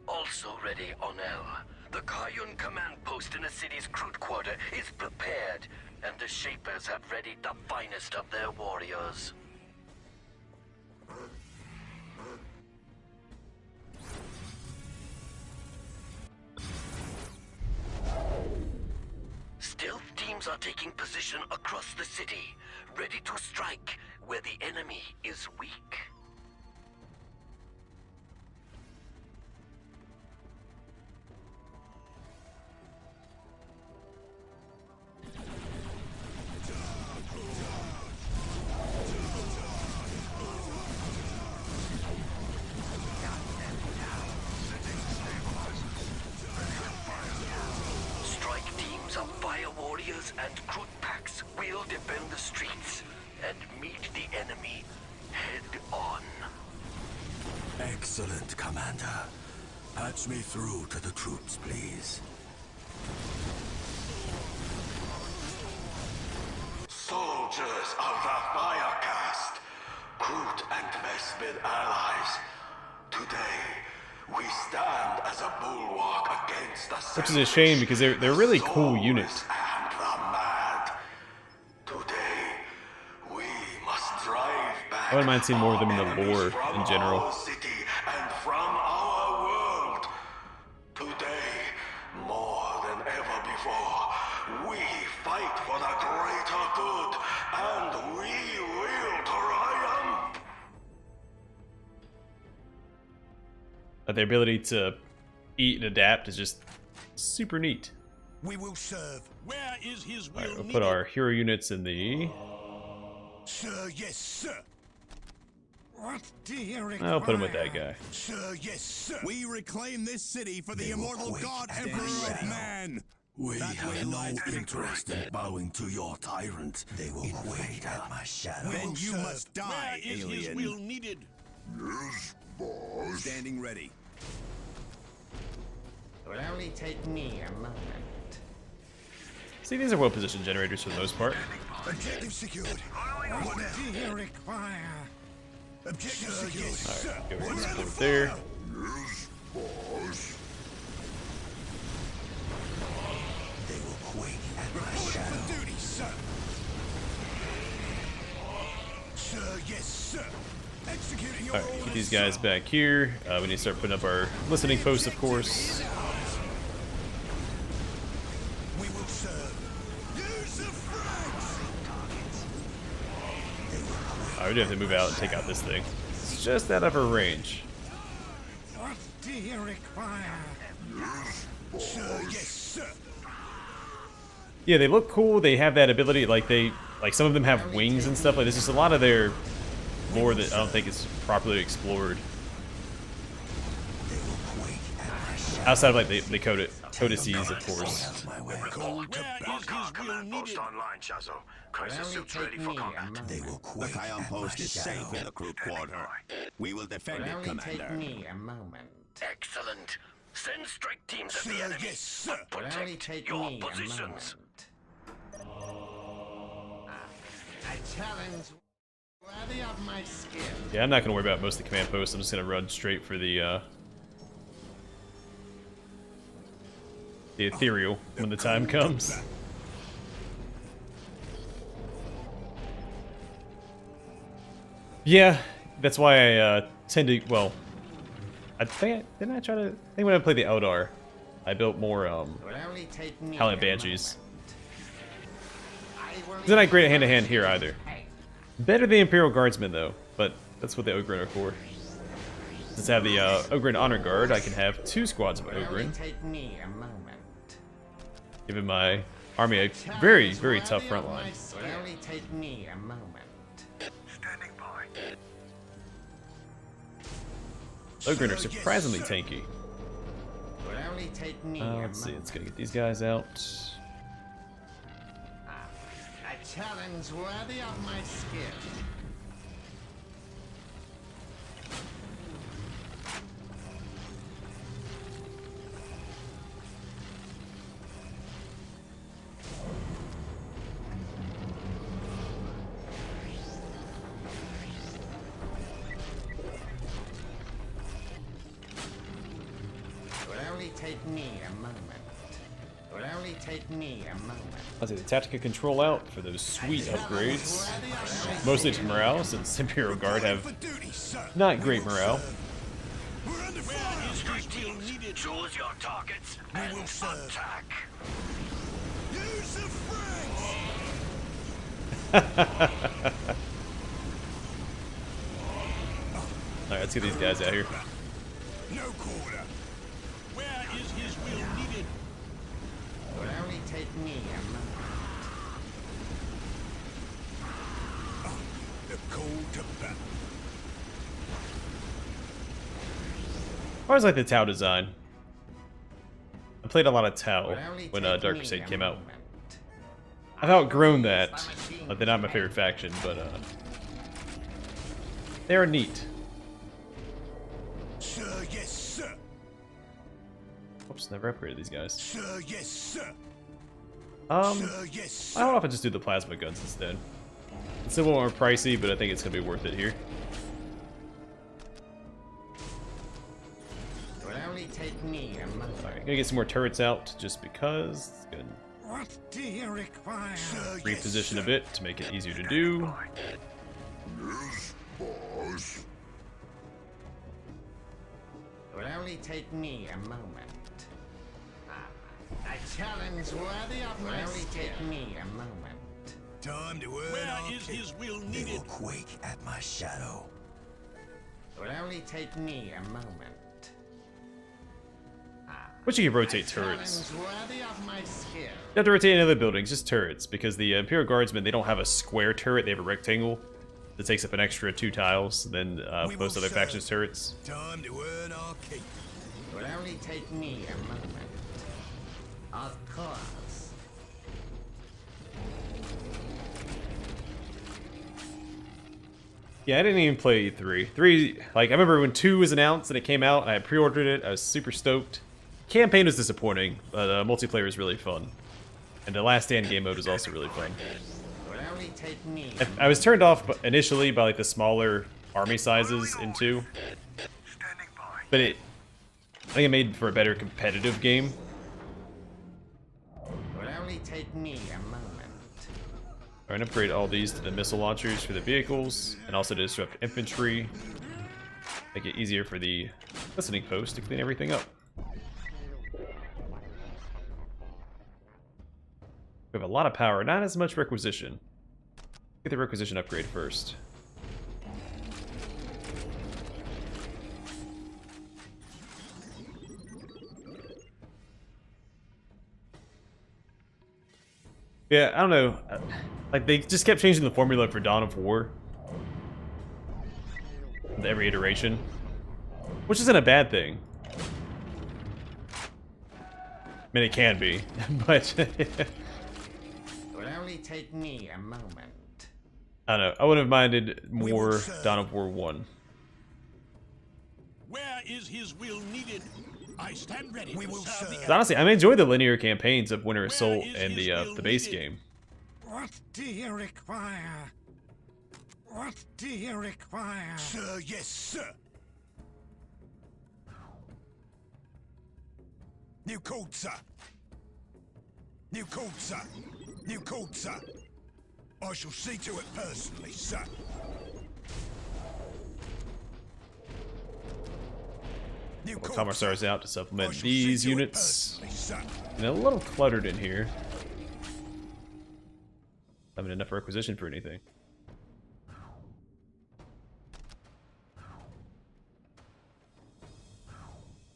Also ready, Onel. The Kayun command post in the city's Kroot quarter is prepared, and the Shapers have readied the finest of their warriors. Stealth teams are taking position across the city, ready to strike where the enemy is weak. Strike teams of fire warriors and Kroot packs will defend the streets and meet the enemy head on. Excellent, Commander. Patch me through to the troops, please. Soldiers of the Firecast, Kroot and Vespid allies. Today, we stand as a bulwark against the Which is a shame because they're a really cool unit. and the mad. Today, we must drive back I wouldn't mind seeing more of them in the enemies lore from in general. our city and from our world. Today, more than ever before, we fight for the greater good, and we will triumph. Their ability to eat and adapt is just super neat. We will serve. Where is his will Alright, we'll needed? put our hero units in the... Sir, yes, sir. What do you require? I'll put him with that guy. Sir, yes, sir. We reclaim this city for the They will immortal quake god and emperor of shadow. man. We That way have no lies interest in bowing to your tyrant. They will quake at my shadow. Then you must Where die, is his alien. will needed? Standing ready. It will only take me a moment. See, these are well-positioned generators for the most part. Objective secured. What do you require? Objective secured. Alright, go ahead and support there. They will quake at my shadow. For duty, sir. Sir, yes, sir. Executing your Alright, get orders, these guys back here. We need to start putting up our listening posts, of course. We will serve. Use the frags. Alright, we do have to move out and take out this thing. It's just out of our range. What do you require? Sir, yes, sir. Yeah, they look cool. They have that ability, like some of them have wings and stuff. Like there's just a lot of their lore that I don't think is properly explored. Outside of like the codices, of course. Where is his will needed? online, Shazo. It Crisis will only suits ready take for me a combat. moment. The Kion post is safe in the Kroot quarter. We will It defend will it, only take Commander. me a moment. Excellent. Send strike teams at the Sir, enemy. yes, sir. It will only Protect take your me a positions. moment. A challenge worthy of my skill. Yeah, I'm not gonna worry about most of the command posts. I'm just gonna run straight for the ethereal when the time comes. Yeah, that's why I tend to. Well, I think didn't I try to? I think when I played the Eldar, I built more It will only take me Howling a Banshees. moment. I will They're not eat great at the hand-to-hand here machine's either. pain. Better the Imperial Guardsmen though, but that's what the Ogren are for. Since I have the Ogren Honor Guard, I can have 2 squads of It will only Ogren, take me a moment. giving my army a very, very tough front line. It will only take me a moment. Standing by. Ogren are surprisingly tanky. It will only take me a Let's see, moment. let's go get these guys out. A challenge worthy of my skill. take me a moment. It will only take me a moment. I'll take the tactical control out for those sweet upgrades. Mostly to morale, since Imperial Guard have not great morale. Choose your targets and attack. Use the French! Alright, let's get these guys out here. No quarter. Where is his will needed? It will only take me a moment. The call to battle. I always like the Tau design. I played a lot of Tau when Dark Crusade came out. I've outgrown that. They're not my favorite faction, but they are neat. Sir, yes, sir. Oops, never upgraded these guys. Sir, yes, sir. Sir, yes, sir. I would often just do the plasma guns instead. It's a little more pricey, but I think it's gonna be worth it here. It will only take me a moment. Alright, gonna get some more turrets out just because it's gonna What do you require? Sir, reposition a bit to make it easier to do. Yes, boss. It will only take me a moment. A challenge worthy of my skill. It will only take me a moment. Time to earn Where our is keep. his will They needed? will quake at my shadow. It will only take me a moment. But you can rotate turrets. Challenge worthy of my skill. You have to rotate in other buildings, just turrets, because the Imperial Guardsmen, they don't have a square turret, they have a rectangle that takes up an extra 2 tiles than most other factions' turrets. Time to earn our keep. It will only take me a moment. Of course. Yeah, I didn't even play 3. 3, like, I remember when 2 was announced and it came out, and I pre-ordered it, I was super stoked. Campaign was disappointing, but multiplayer was really fun. And the Last Stand game mode was also really fun. It will only take me. I was turned off initially by like the smaller army sizes in 2. But I think it made for a better competitive game. It will only take me a moment. Alright, upgrade all these to the missile launchers for the vehicles, and also to disrupt infantry. Make it easier for the listening post to clean everything up. We have a lot of power, not as much requisition. Get the requisition upgrade first. Yeah, I don't know. Like, they just kept changing the formula for Dawn of War. With every iteration. Which isn't a bad thing. I mean, it can be, but... It will only take me a moment. I don't know. I would have minded more Dawn of War 1. Where is his will needed? I stand ready to serve the 'Cause honestly, I enjoy the linear campaigns of Winter Assault and the base game. What do you require? What do you require? Sir, yes, sir. New code, sir. New code, sir. New code, sir. I shall see to it personally, sir. New code, Commissars out to supplement these units. sir. And a little cluttered in here. I mean, enough requisition for anything.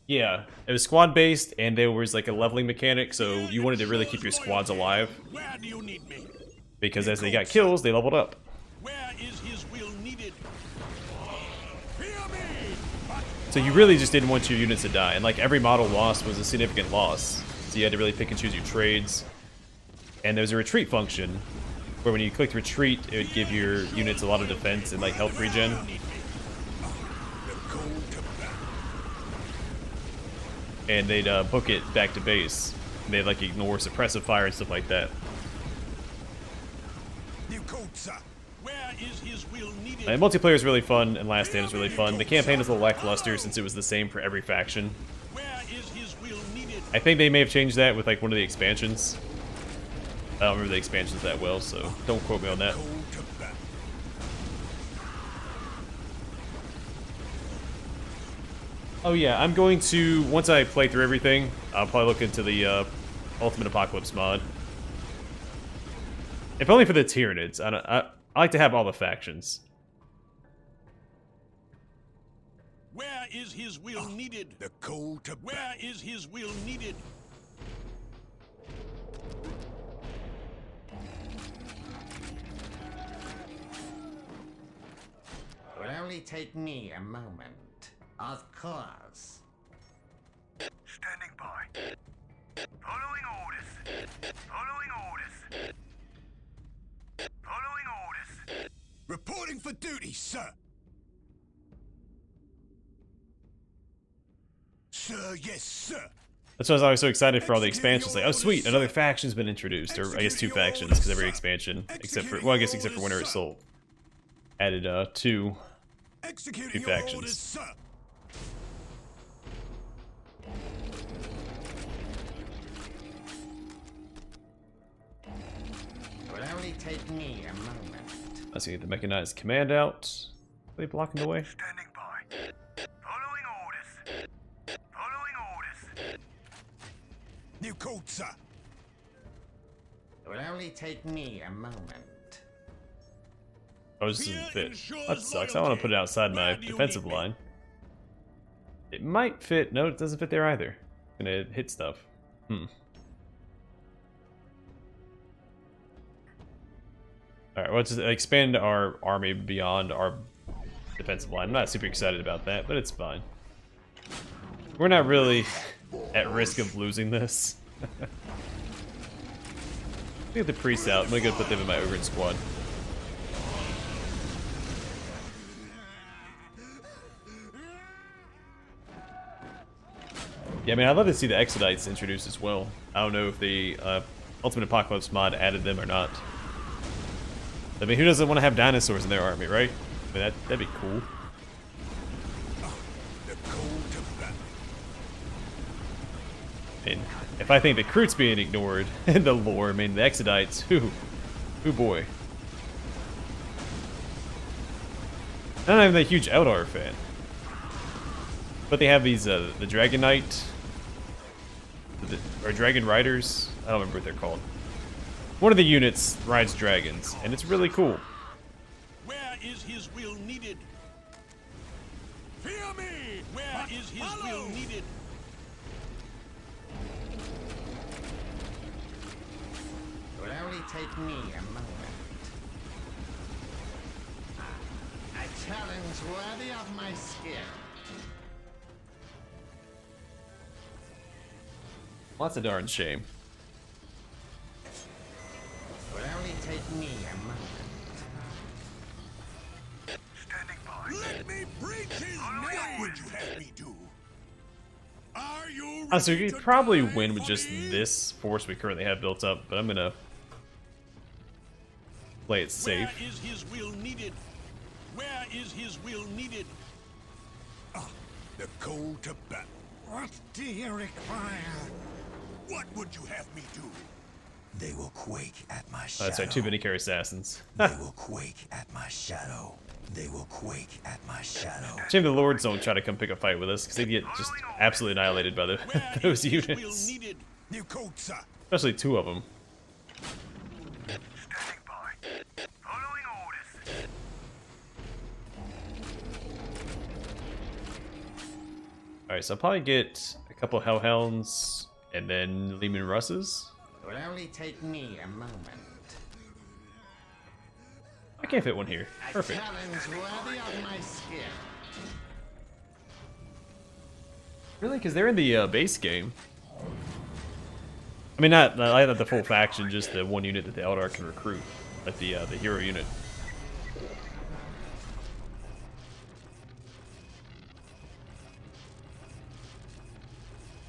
Yeah, it was squad based, and there was like a leveling mechanic, so you wanted to really keep your squads alive. Where do you need me? Because as they got kills, they leveled up. Where is his will needed? Hear me! So you really just didn't want your units to die, and like every model lost was a significant loss. So you had to really pick and choose your trades. And there's a retreat function, where when you clicked retreat, it would give your units a lot of defense and like health regen. And they'd book it back to base. And they'd like ignore suppressive fire and stuff like that. New code, sir. Where is his will needed? And multiplayer is really fun, and Last Stand is really fun. The campaign is a little lackluster since it was the same for every faction. Where is his will needed? I think they may have changed that with like one of the expansions. I don't remember the expansions that well, so don't quote me on that. Oh yeah, I'm going to, once I play through everything, I'll probably look into the Ultimate Apocalypse mod. If only for the Tyranids. I like to have all the factions. Where is his will needed? The call to Where is his will needed? It will only take me a moment. Of course. Standing by. Following orders. Following orders. Following orders. Reporting for duty, sir. Sir, yes, sir. That's why I was always so excited for all the expansions. Like, oh sweet, another faction's been introduced, or I guess 2 factions, because every expansion, except for, well, I guess except for Winter Assault, added 2 Executing factions. orders, sir. It will only take me a moment. Let's get the mechanized command out. Are they blocking the way? Standing by. Following orders. Following orders. New code, sir. It will only take me a moment. Oh, this doesn't fit. That sucks. I want to put it outside my defensive line. It might fit. No, it doesn't fit there either. Gonna hit stuff. Alright, well, let's just expand our army beyond our defensive line. I'm not super excited about that, but it's fine. We're not really at risk of losing this. Get the priests out. I'm gonna go put them in my Ogre squad. Yeah, I mean, I'd love to see the Exodites introduced as well. I don't know if the Ultimate Apocalypse mod added them or not. I mean, who doesn't want to have dinosaurs in their army, right? I mean, that'd be cool. And if I think the Kroot's being ignored in the lore, I mean, the Exodites, oh boy. I'm not even a huge Eldar fan. But they have these, the Dragon Knight, or Dragon Riders, I don't remember what they're called. One of the units rides dragons, and it's really cool. Where is his will needed? Fear me! Where is his will needed? It will only take me a moment. A challenge worthy of my skill. Well, that's a darn shame. It will only take me a moment. Standing by. Let me breach his name. What would you have me do? Are you ready So you to could probably die win with for just me? this force we currently have built up, but I'm gonna play it safe. Where is his will needed? Where is his will needed? The call to battle. What do you require? What would you have me do? They will quake at my Oh, shadow. that's right, 2 mini-carry assassins. They will quake at my shadow. They will quake at my shadow. Shame the Lords don't try to come pick a fight with us, because they get just absolutely annihilated by those His will units. needed. New code, sir. Especially 2 of them. Standing by. Following orders. Alright, so I'll probably get a couple Hellhounds, and then Leman Russes. It will only take me a moment. I can't fit one here. A Perfect. challenge worthy of my skill. Really? Because they're in the base game. I mean, not the full faction, just the one unit that the Eldar can recruit. Like the hero unit.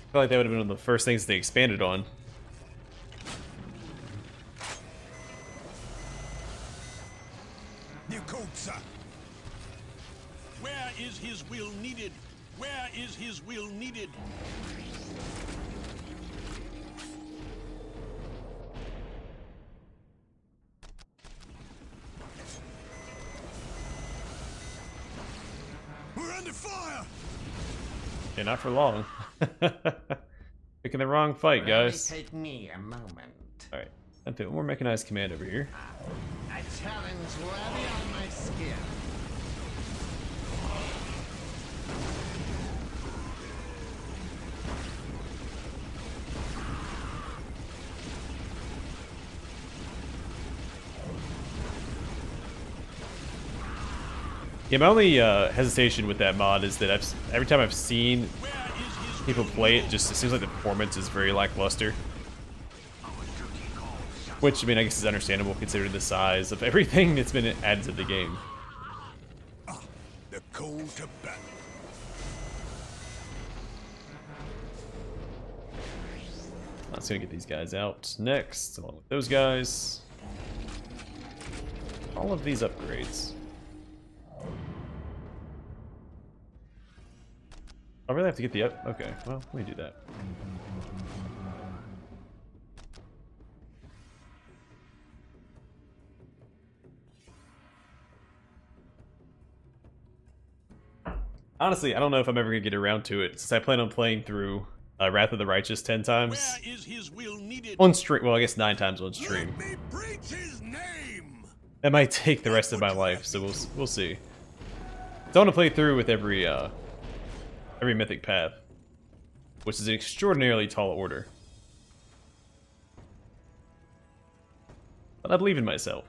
I feel like that would have been one of the first things they expanded on. New code, sir. Where is his will needed? Where is his will needed? We're under fire! Yeah, not for long. Picking the wrong fight, guys. Take me a moment. Alright, let's put one more mechanized command over here. A challenge worthy of my skill. Yeah, my only hesitation with that mod is that every time I've seen people play it, just it seems like the performance is very lackluster. Which, I mean, I guess is understandable considering the size of everything that's been added to the game. The call to battle. Let's gonna get these guys out next, along with those guys. All of these upgrades. I really have to get the up. Okay, well, let me do that. Honestly, I don't know if I'm ever gonna get around to it, since I plan on playing through Wrath of the Righteous 10 times. Where is his will needed? On stream, well, I guess 9 times on stream. Let me preach his name! That might take the rest of my life, so we'll see. So I want to play through with every mythic path, which is an extraordinarily tall order. But I believe in myself.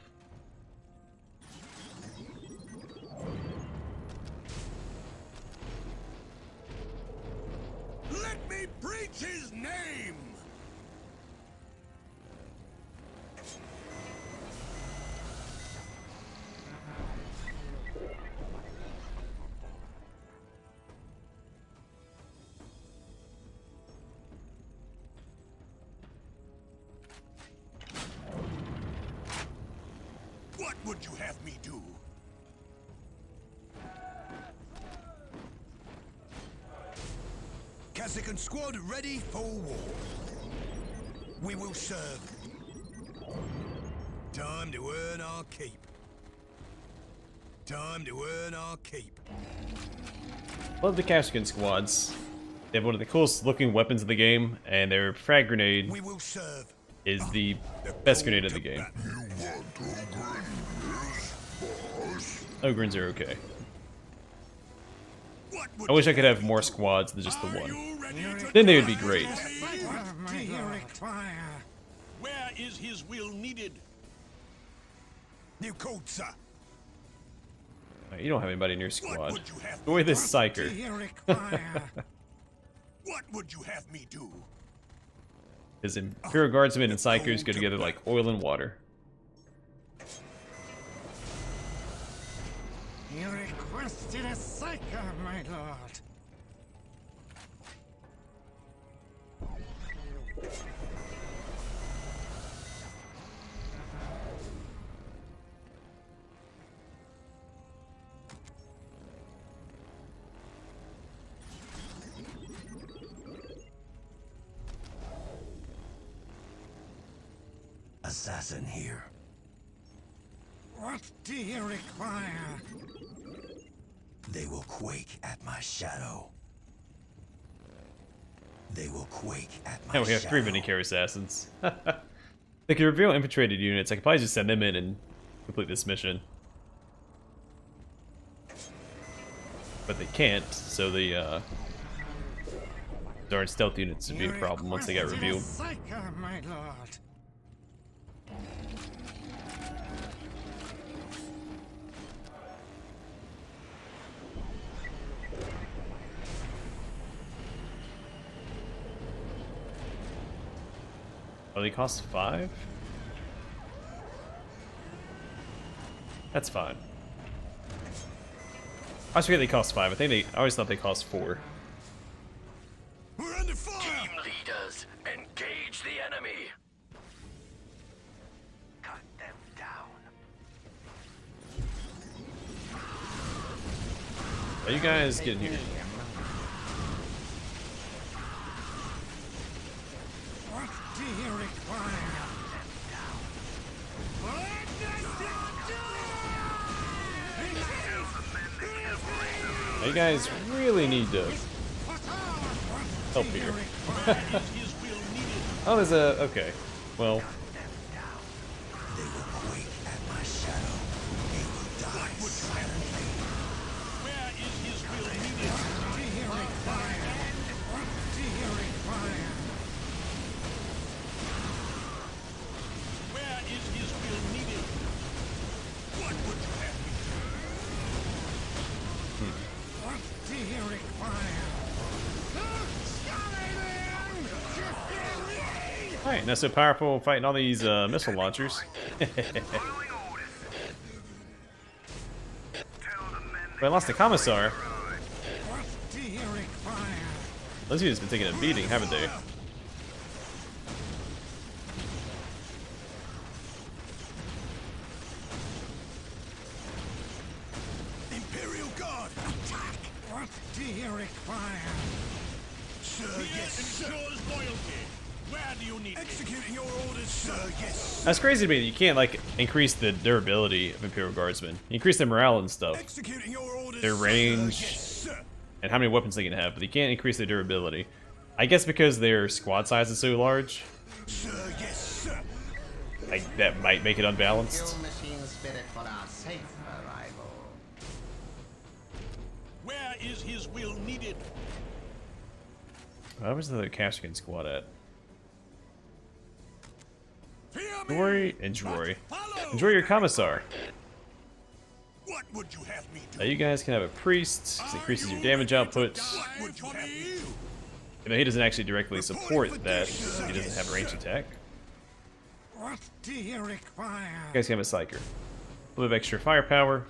Let me preach his name! What would you have me do? Kazakan squad ready for war. We will serve. Time to earn our keep. Time to earn our keep. Love the Kashyyyk squads. They have one of the coolest looking weapons of the game, and their frag grenade We will serve. is the best grenade of the game. Ogryns are okay. I wish I could have more squads than just the one. Then they would be great. Where is his will needed? New code, sir. You don't have anybody in your squad. would you have Enjoy this psyker. What would you have me do? His Imperial Guardsmen and psychers go together like oil and water. You requested a psyker, my lord. Assassin here. What do you require? They will quake at my shadow. They will quake at my Now we have 3 Vindicare assassins. They can reveal infiltrated units. I could probably just send them in and complete this mission. But they can't, so the darn stealth units would be a problem once they got revealed. Psyker, my lord. Oh, they cost 5? That's fine. I always forget they cost 5. I always thought they cost 4. We're under fire! Team leaders, engage the enemy. Cut them down. Are you guys getting here? What do you require? Now you guys really need to help here. Oh, there's a... okay. Well... They will quake at my shadow. They will die silently. Where is his will needed? Dehearing fire. Dehearing fire. Where is his will needed? What would you have me Dehearing fire. Alright, not so powerful fighting all these missile launchers. But I lost the commissar. Dehearing fire. Those units have been taking a beating, haven't they? Imperial Guard, attack! Dehearing fire. Sir, Fear yes, sir. ensures loyalty. Where do you need me? Executing your orders, sir, yes. That's crazy to me that you can't, like, increase the durability of Imperial Guardsmen. You increase their morale and stuff, Executing your orders, their sir, range, yes, sir. and how many weapons they can have, but you can't increase their durability. I guess because their squad size is so large, Sir, yes, sir. like, that might make it unbalanced. Fuel machine spirit for our safe arrival. Where is his will needed? Where was the Kashigan squad at? Fear me, Jory and Jory. but follow. Enjoy your commissar. What would you have me do? Now you guys can have a priest. This increases your damage output. What would you have me do? You know, he doesn't actually directly support that. He doesn't have a ranged attack. Dehearing fire. You guys can have a psyker. A little bit of extra firepower.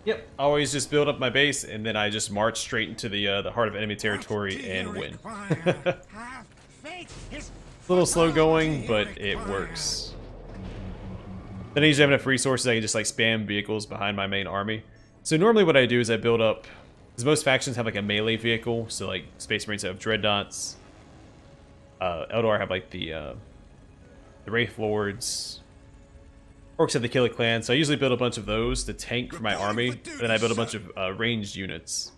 Yep, always just build up my base and then I just march straight into the heart of enemy territory and win. A little slow going, but it works. Then I usually have enough resources I can just like spam vehicles behind my main army. So normally what I do is I build up, because most factions have like a melee vehicle, so like Space Marines have Dreadnoughts, Eldar have like the Wraith Lords, Orcs have the Killer Clan, so I usually build a bunch of those to tank for my army, and then I build a bunch of ranged units.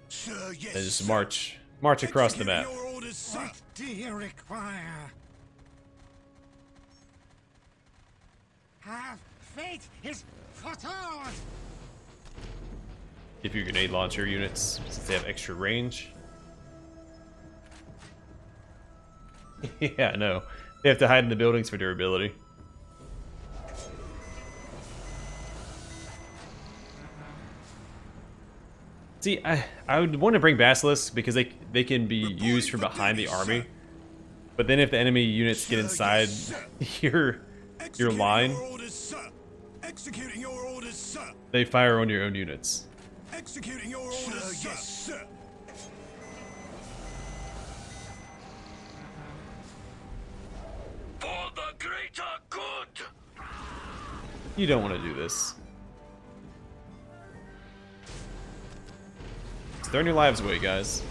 Sir, yes, And just sir. march across the map. Executing your orders, sir. Dehearing fire. Have faith is foretold. Give your grenade launcher units, since they have extra range. Yeah, I know. They have to hide in the buildings for durability. See, I would want to bring Basilisks because they can be used from behind the army. But then if the enemy units get inside your Executing line, your orders, sir. Executing your orders, sir. they fire on your own units. Executing your orders, sir. Yes, sir. For the greater good! You don't want to do this. Just throwing your lives away, guys.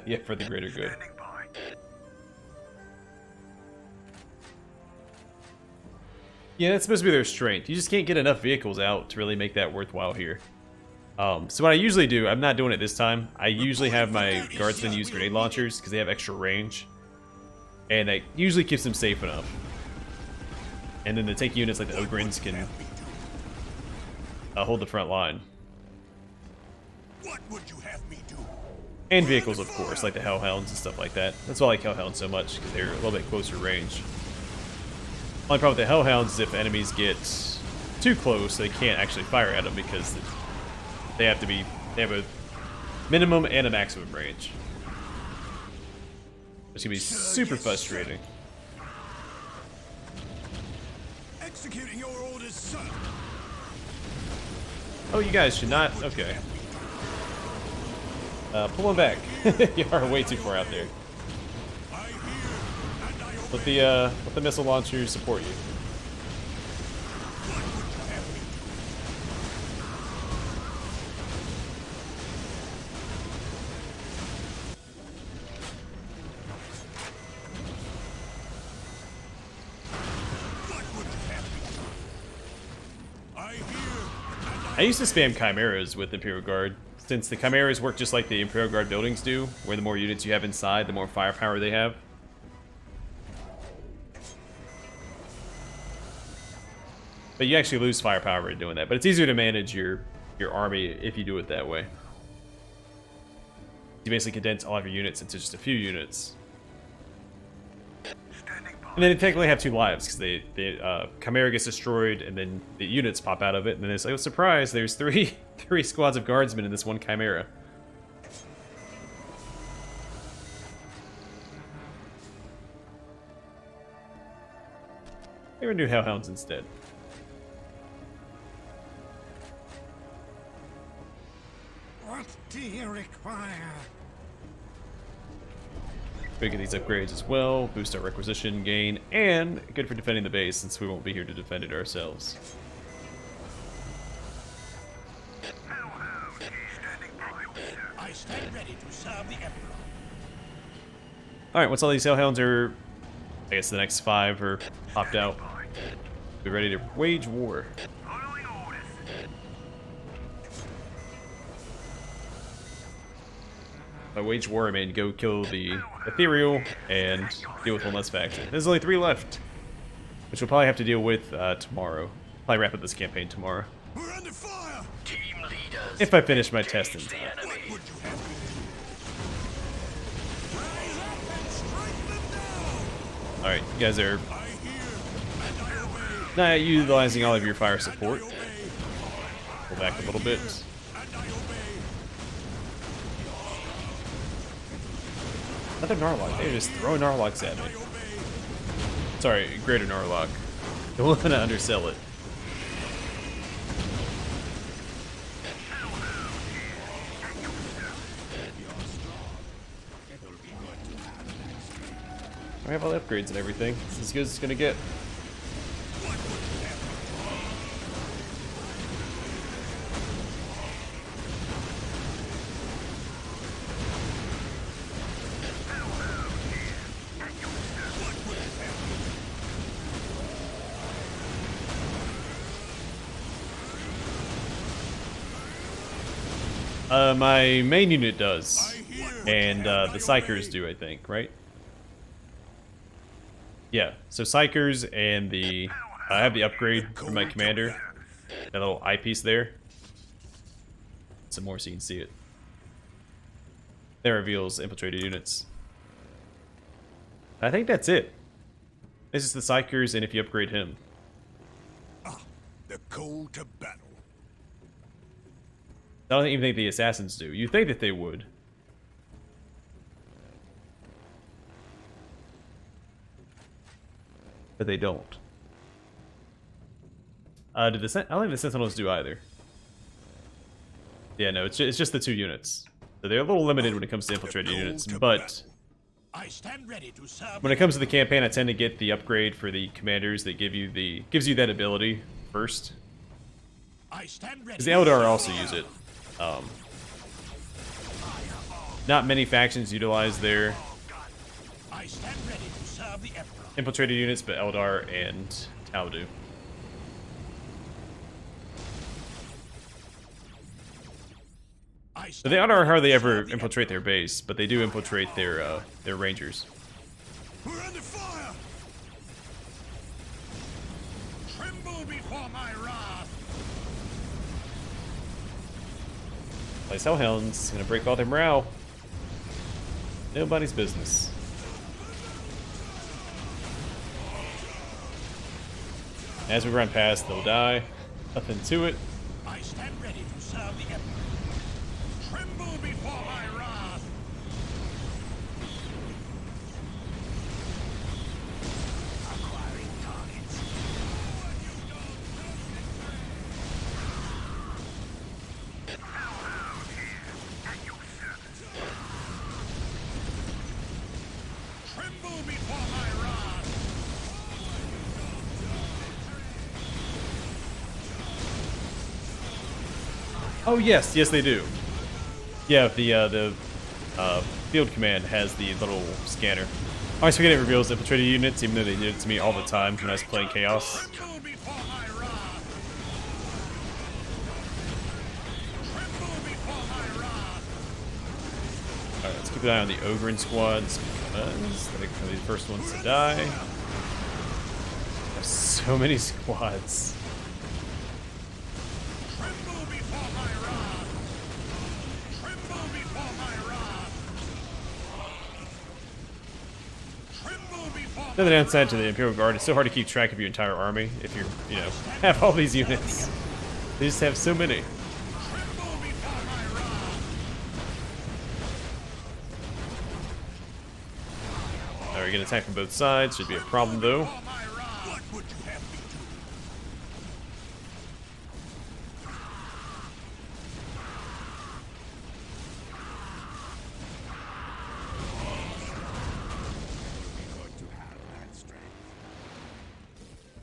Yeah, for the greater good. Yeah, that's supposed to be their strength. You just can't get enough vehicles out to really make that worthwhile here. So what I usually do, I'm not doing it this time. I usually have my guardsmen use grenade launchers because they have extra range. And that usually keeps them safe enough. And then the tank units like the Ogrins can hold the front line. What would you have me do? And vehicles, of course, like the Hellhounds and stuff like that. That's why I like Hellhounds so much, because they're a little bit closer range. Only problem with the Hellhounds is if enemies get too close, they can't actually fire at them because they have a minimum and a maximum range. It's gonna be super frustrating. Executing your orders, sir. Oh, you guys should not. Okay. Pull them back. You are way too far out there. I hear and I obey. Let the missile launchers support you. What would you have me do? I used to spam chimeras with Imperial Guard, since the chimeras work just like the Imperial Guard buildings do, where the more units you have inside, the more firepower they have. But you actually lose firepower by doing that. But it's easier to manage your army if you do it that way. You basically condense all of your units into just a few units. And then they technically have 2 lives, because the Chimera gets destroyed, and then the units pop out of it, and then it's like, oh, surprise, there's three squads of guardsmen in this one Chimera. Maybe we're gonna do Hellhounds instead. What do you require? We get these upgrades as well, boost our requisition gain, and good for defending the base since we won't be here to defend it ourselves. I stand ready to serve the Emperor. Alright, once all these Hellhounds are, I guess the next 5 are popped out, we're ready to wage war. By wage war, I mean go kill the Ethereal and deal with one less faction. There's only 3 left, which we'll probably have to deal with tomorrow. Probably wrap up this campaign tomorrow. We're under fire! Team leaders. If I finish my test in time. What would you have me do? Rise up and strike them down! Alright, you guys are I hear and I obey. not utilizing all of your fire support. I obey. Pull back a little bit. And I obey. Another Narlock. They're just throwing Narlocks at me. Sorry, Greater Narlock. Don't want to undersell it. I have all the upgrades and everything. It's as good as it's gonna get. My main unit does, and the Psychers do, I think, right? Yeah, so Psychers and the... I have the upgrade for my commander. That little eyepiece there. Some more so you can see it. That reveals infiltrated units. I think that's it. This is the Psychers, and if you upgrade him. The call to battle. I don't even think the assassins do. You think that they would. But they don't. I don't think the Sentinels do either. Yeah, no, it's just the 2 units. So they're a little limited when it comes to infiltrated units, but I stand ready to serve. when it comes to the campaign, I tend to get the upgrade for the commanders that gives you that ability first. I stand ready. Because the Eldar also use it. Not many factions utilize their I stand ready to serve the Emperor. infiltrated units, but Eldar and Tau do. So the Eldar hardly ever infiltrate their base, but they do infiltrate their rangers. We're under fire! Tremble before my wrath. Place Hellhounds, gonna break all their morale. Nobody's business. As we run past, they'll die. Nothing to it. I stand ready to serve the Emperor. Tremble before my wrath. Acquiring targets. Tremble before my wrath. Oh yes, yes they do. Yeah, the field command has the little scanner. I always forget it reveals infiltrated units, even though they did it to me all the time when I was playing Chaos. Tremble before my wrath. Keep an eye on the Ogren squads because they're the first ones to die. There's so many squads. Another downside to the Imperial Guard, it's so hard to keep track of your entire army if you're, you know, have all these units. They just have so many. Alright, we're gonna attack from both sides, should be a problem though.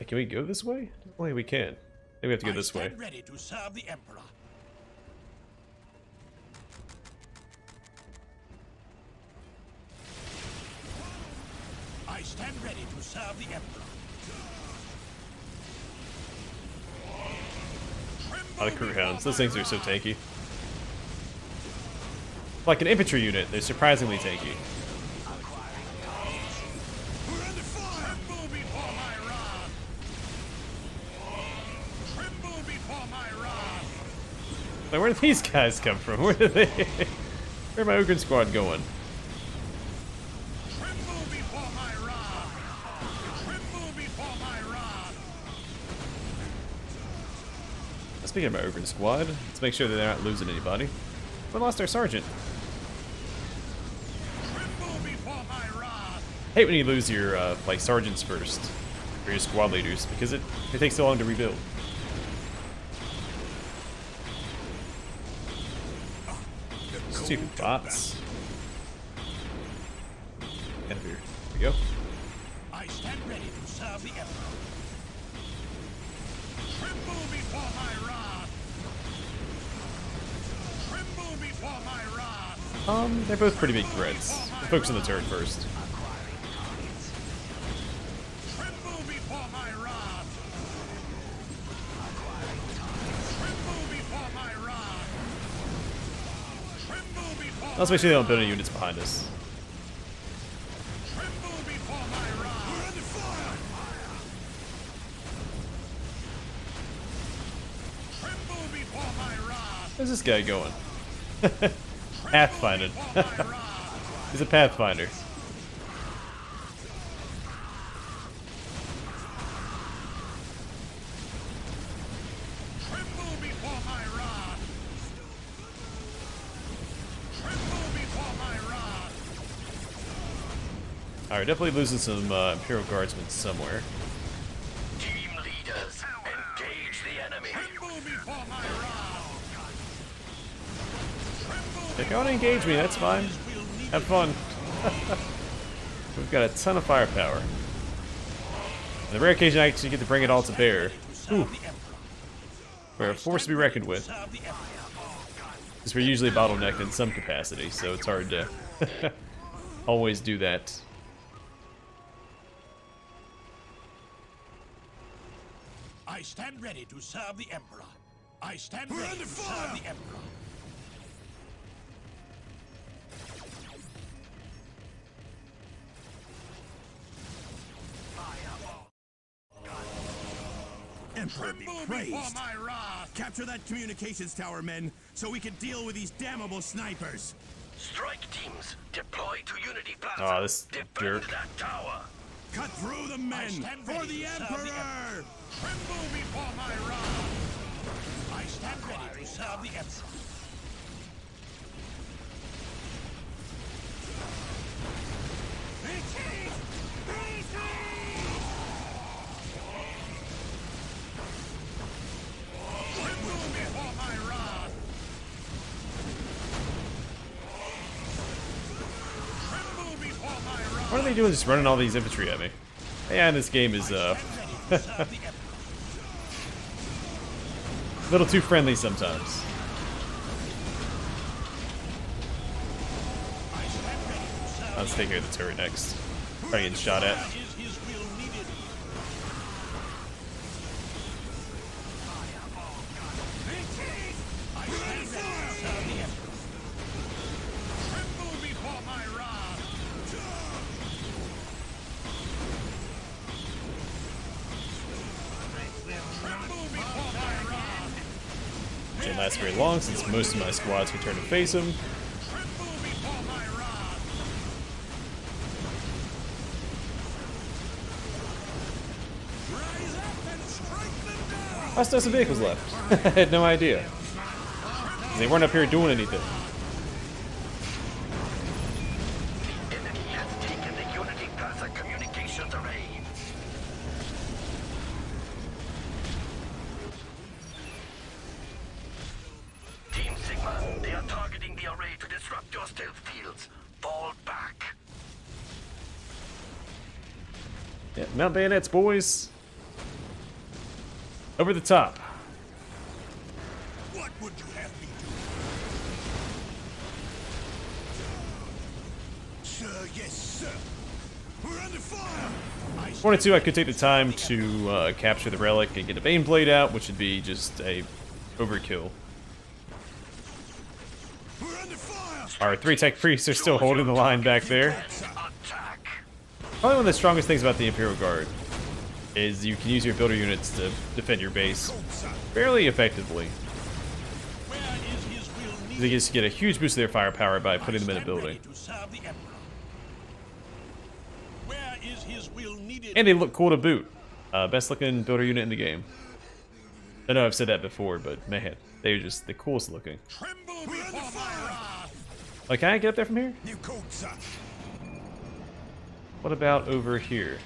Can we go this way? Wait, we can. Maybe we have to go this way. Ready to serve the Emperor. I stand ready to serve the Emperor. A lot of crew hounds. Those things are so tanky. Like an infantry unit, they're surprisingly tanky. Like, where did these guys come from? Where did they? Where'd my Ogren squad going? Speaking of my Ogren squad, let's make sure that they're not losing anybody. We lost our sergeant. Hate when you lose your like sergeants first, or your squad leaders, because it takes so long to rebuild. Stupid bots. And here we go. I stand ready to serve the Emperor. Tremble before my wrath. Tremble before my wrath. They're both pretty big threats. Focus on the turret first. Tremble before my wrath. Tremble before my wrath. Tremble before Let's make sure they don't build any units behind us. Tremble before my wrath. We're under fire. Tremble before my wrath. Where's this guy going? Pathfinding. He's a pathfinder. Tremble before my wrath. Tremble before my wrath. Alright, definitely losing some Imperial Guardsmen somewhere. Team leaders, engage the enemy. Tremble before my wrath. If you want to engage me, that's fine. Have fun. We've got a ton of firepower. On the rare occasion I actually get to bring it all to bear. Ooh. We're a force to be reckoned with. Because we're usually bottlenecked in some capacity, so it's hard to always do that. I stand ready to serve the Emperor. I stand ready to serve the Emperor. Emperor be Tremble before praised. my wrath. Capture that communications tower, men, so we can deal with these damnable snipers. Strike teams, deploy to Unity Plaza. Aw, this Defend jerk. that tower. Cut through the men stand for ready the to serve the Emperor. Tremble before my wrath. I stand ready to serve the Emperor. Tremble before my wrath. Tremble before my wrath. What are they doing just running all these infantry at me? Yeah, this game is a little too friendly sometimes. Let's take care of the turret next. Try getting shot at. Is his will needed? I stand ready to serve the Emperor. Tremble before my last very long since most of my squads can turn to face him. Tremble before my wrath. Rise up and strike them down. I still have some vehicles left. I had no idea. They weren't up here doing anything. Enemy has taken the Unity Plaza communications array. Team Sigma, they are targeting the array to disrupt your stealth fields. Fall back. Yeah, mount bayonets, boys. Over the top. What would you have me do? Sir, yes, sir. We're under fire. If I wanted to, I could take the time to capture the relic and get a Bane Blade out, which would be just a overkill. We're under fire. Our 3 tech priests are still holding the line back there. Attack. Probably one of the strongest things about the Imperial Guard is you can use your builder units to defend your base fairly effectively. Where is his will needed? They just get a huge boost of their firepower by putting them in a Stand building. ready to serve the Emperor. Where is his will needed? And they look cool to boot. Best looking builder unit in the game. I know I've said that before, but man, they're just the coolest looking. Tremble before my wrath. Like, can I get up there from here? New code, sir. What about over here?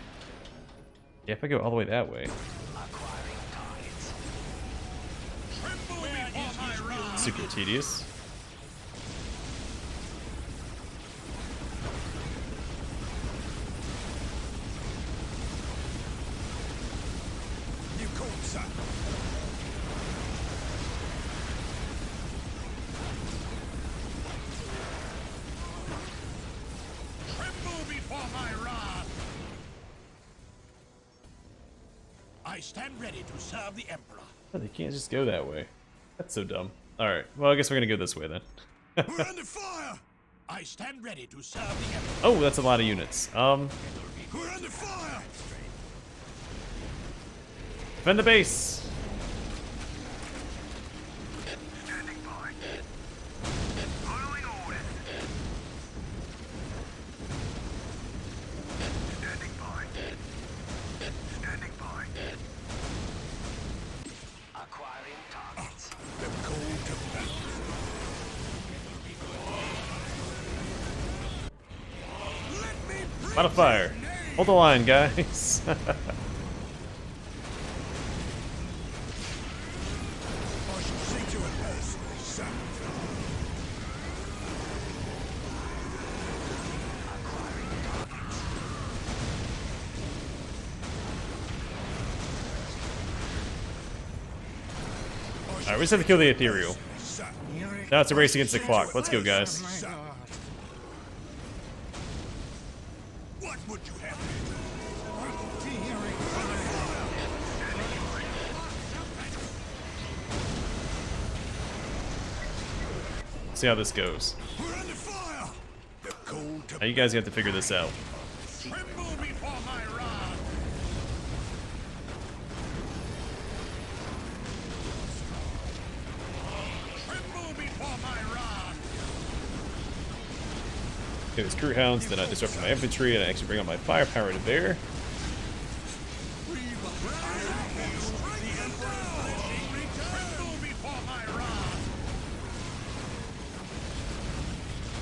Yeah, if I go all the way that way. Tremble before my wrath. Super tedious. New code, sir. Tremble before my wrath. I stand ready to serve the Emperor. Oh, they can't just go that way. That's so dumb. Alright, well, I guess we're gonna go this way then. We're under fire. I stand ready to serve the Emperor. Oh, that's a lot of units. We're under fire. Defend the base. Standing by. Following orders. Standing by. Standing by. Acquiring targets. The call to battle. Let me bring Lot of fire. Hold the line, guys. I shall see to it personally, sir. Alright, we just have to kill the Ethereal. Sir. Now it's a race against the clock. Let's go, guys. Sir. What would you have me do? See how this goes. We're under fire. The call to Now you guys have to figure this out. Tremble before my wrath. Tremble before my wrath. Okay, there's Crew Hounds, then I disrupt my infantry, and I actually bring up my firepower to bear. Tremble before my wrath.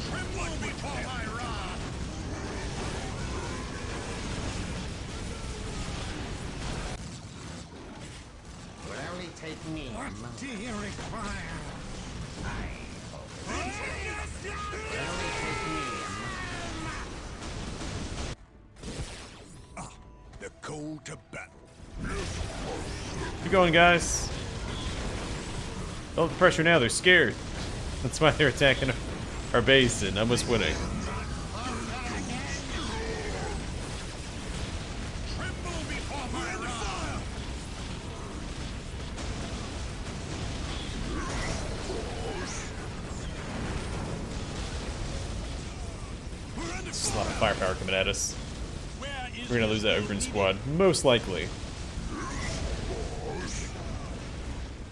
Tremble before my wrath. Will only take me a moment. Do you require? Will only take me a moment. the call to battle. Keep going, guys. Don't pressure now, they're scared. That's why they're attacking our base, and I'm just winning. Tremble before my wrath. There's a lot of firepower coming at us. Where is We're gonna lose that Ogren squad, most likely.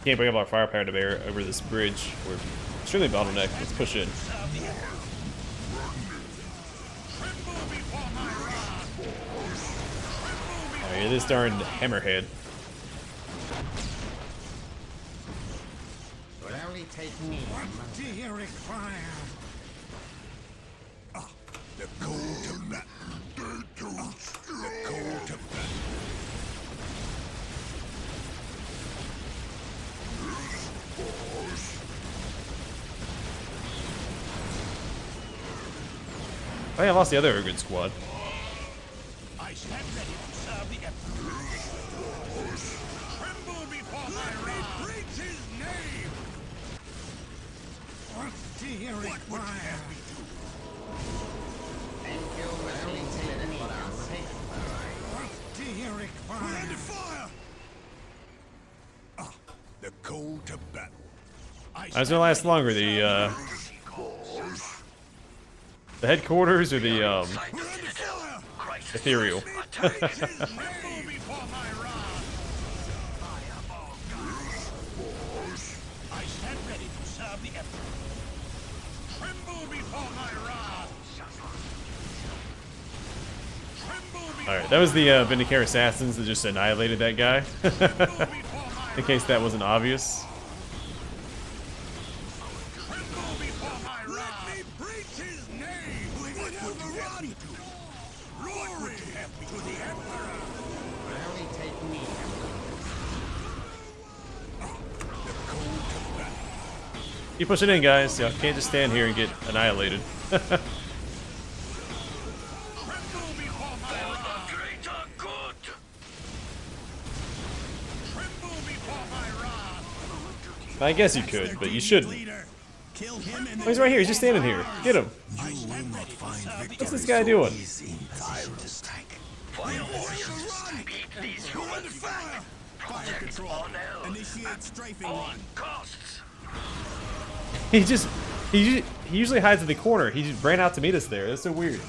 Can't bring up our firepower to bear over this bridge. We're extremely bottlenecked. Let's push in. Oh yeah, this darn hammerhead. Will only take me a moment. Do you require? Ah, the call to battle. The call to battle. Oh yeah, I lost the other good squad. I stand ready to serve the Emperor. Tremble before my wrath. Preach his name. What do you What would you require? have me do? Thank you will only take me a moment. What do you We're require? under fire. Ah, the call to battle. I was gonna last longer. The headquarters or the We're under fire. ethereal. Preach his name. Tremble before my wrath. I stand ready to serve the Emperor. Tremble before my wrath. Tremble before All right, that was the Vindicare assassins that just annihilated that guy. In case that wasn't obvious. Tremble before my Let wrath. me preach his name. What would you have me do? Glory to the Emperor. Will only take me a moment. The call to battle. Keep pushing in, guys. Y'all can't just stand here and get annihilated. Tremble before my wrath. Greater good! Tremble before my wrath. I guess you could, but you shouldn't. Leader, kill him and Oh, he's right here. He's just standing here. Get him. I stand ready to serve the What's this guy doing? Fire warriors, beat these humans back. Protect Arnell Initiate strafing all run. costs. He usually hides in the corner. He just ran out to meet us there. That's so weird.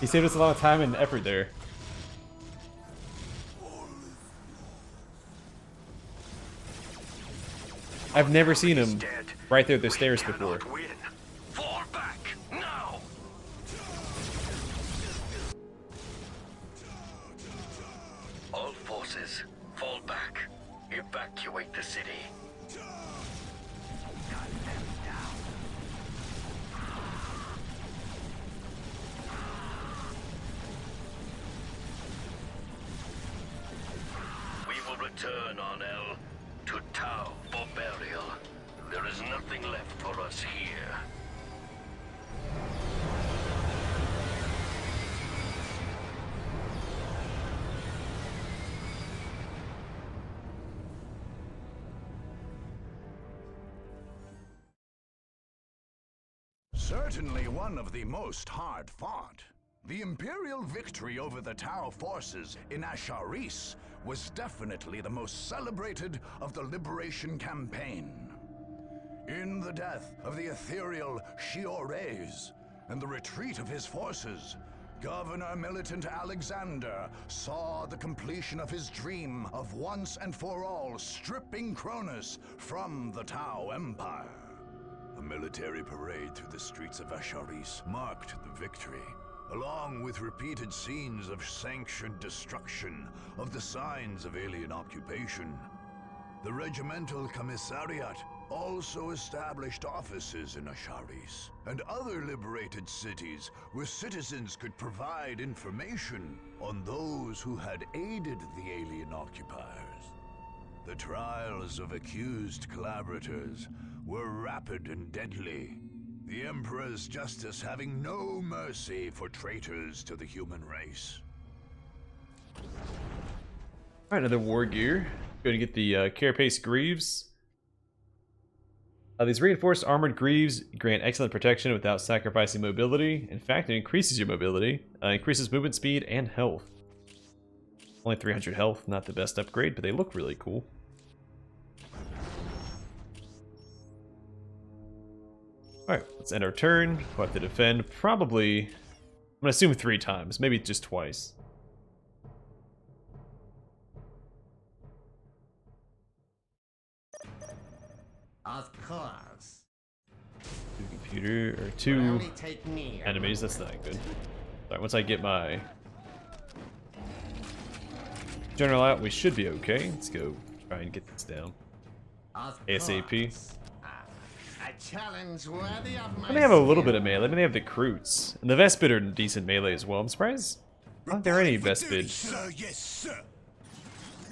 He saved us a lot of time and effort there. I've never seen him right there at the stairs before. Cannot win. Fall back now. All forces, fall back. Evacuate the city. We will return, Arnell, to Tau for burial. There is nothing left for us here. Certainly one of the most hard-fought. The Imperial victory over the Tau forces in Asharis was definitely the most celebrated of the Liberation Campaign. In the death of the ethereal Shiores and the retreat of his forces, Governor Militant Alexander saw the completion of his dream of once and for all stripping Kronus from the Tau Empire. A military parade through the streets of Asharis marked the victory, along with repeated scenes of sanctioned destruction of the signs of alien occupation. The Regimental Commissariat also established offices in Asharis and other liberated cities where citizens could provide information on those who had aided the alien occupiers. The trials of accused collaborators were rapid and deadly, the Emperor's justice having no mercy for traitors to the human race. Alright, another war gear. Going to get the Carapace Greaves. These reinforced armored greaves grant excellent protection without sacrificing mobility. In fact, it increases your mobility, increases movement speed and health. Only 300 health, not the best upgrade, but they look really cool. Alright, let's end our turn. We'll have to defend probably, I'm going to assume 3 times, maybe just twice. Of course. Computer or Will two only take me a enemies. That's not good. Alright, once I get my general out, we should be okay. Let's go try and get this down. Of ASAP. course. A challenge worthy of my And they have a little skill. bit of melee. I mean, they have the Croots. And the Vespid are decent melee as well. I'm surprised aren't there any Vespid Sir, yes, sir.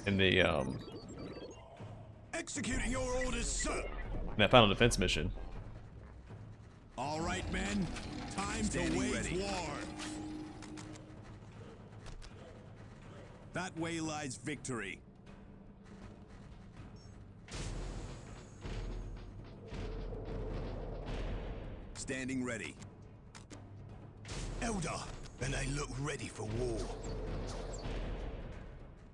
in the Executing your orders, sir. in that final defense mission. All right, men. Time to wage war. That way lies victory. Standing ready. Elder, and they look ready for war.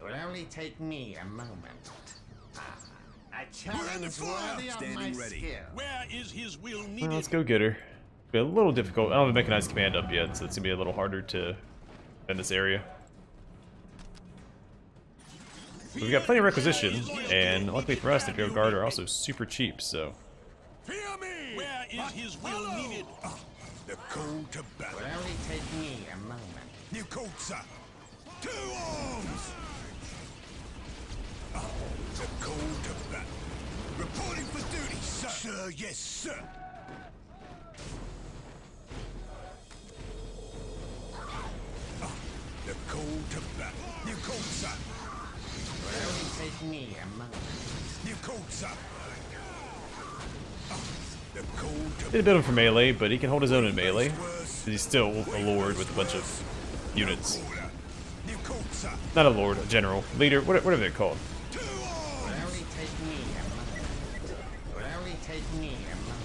It will only take me a moment. A challenge fire! worthy of Standing my ready. skill. Where is his will Well, needed? let's go get her. Be a little difficult. I don't have a mechanized command up yet, so it's gonna be a little harder to defend this area. But we got plenty of requisition, and luckily for us, the Imperial Guard are also super cheap. So Fear me! Where is his will needed? The call to It battle. will only take me a moment. New call, sir. To arms! The call to battle. Reporting for duty, sir. Sir, yes, sir. The call to battle. New call, sir. It will only take me a moment. New call, sir. The call to did build him for melee, but he can hold his own in melee. 'Cause he's still a lord with a bunch of units. order. New call, sir. Not a lord, a general, leader, whatever they're called. To It arms! will only take me a moment. It will only take me a moment.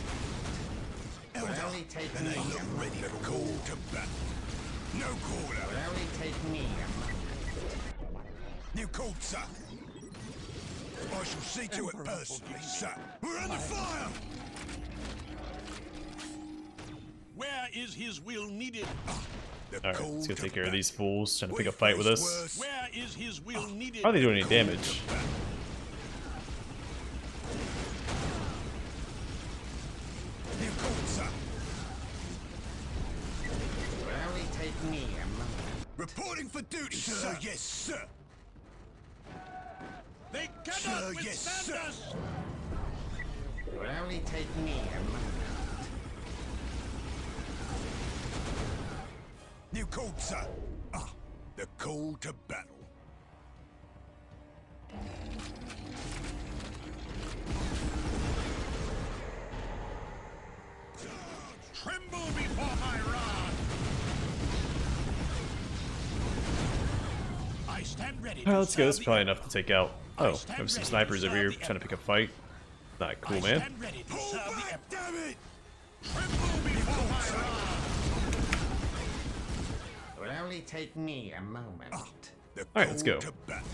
It will only take And me they a look moment. ready for call to battle. No It quarter. will only take me a moment. New call, sir. I shall see to it personally, sir. We're under fire! Where is his will needed? The Alright, call let's go to take care of battle. these fools trying to pick a With fight with first us. words, Where is his will needed? Are they doing any damage? New call, sir. It will only take me a moment. Reporting for duty, sir. Yes, sir. They cannot Sir, yes, withstand sir. us! It will only take me a moment. New call, sir. The call to battle. Tremble before my rod! I stand ready to Alright, let's go. serve That's the probably Emperor. enough to take out. Oh, we have some snipers over here trying to pick a fight. Not cool, I man. stand ready to Pull serve the back, Emperor. damn it! Tremble before my rod! It will only take me a moment. The Alright, let's call go. to battle.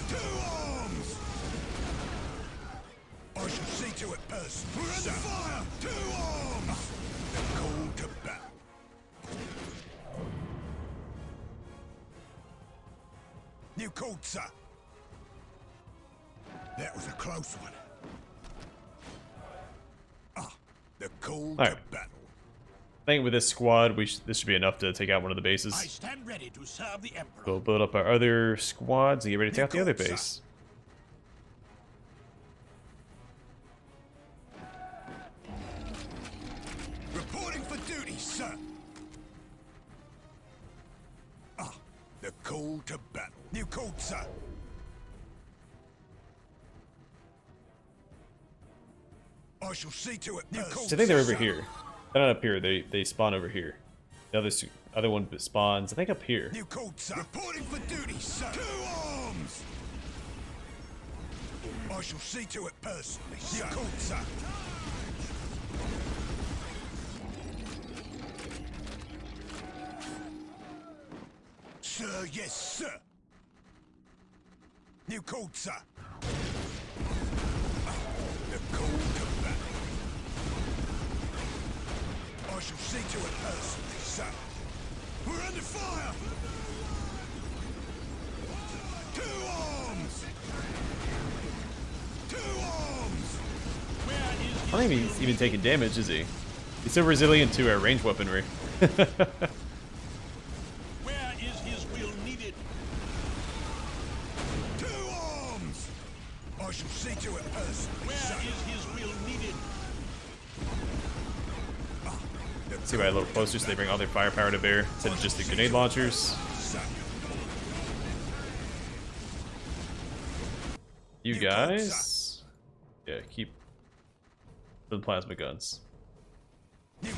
To arms! I shall see to it personally. We're under fire! To arms! The call to battle. New call, sir. That was a close one. The call to Alright. battle. I think with this squad, this should be enough to take out one of the I bases. stand ready to serve the Emperor. We'll build up our other squads and get ready to take out the other base. Reporting for duty, sir. The call to battle. New call, sir. I shall see to it. New call, So I think they're over sir. here. They're not up here. They spawn over here. The other one spawns, I think, up here. New call, sir. Reporting for duty, sir. To arms. I shall see to it personally, sir. New call, sir. Sir, yes, sir. New call, sir. The call to battle. I shall see to it personally, sir. We're under fire! To arms! To arms! Where is I don't think he's even taking damage, is he? He's so resilient to ranged weaponry. Where is his will needed? To arms! I shall see to it personally. Where is his will needed? Let's see why a little closer so they bring all their firepower to bear instead of just the grenade launchers. You guys, yeah, keep the plasma guns. The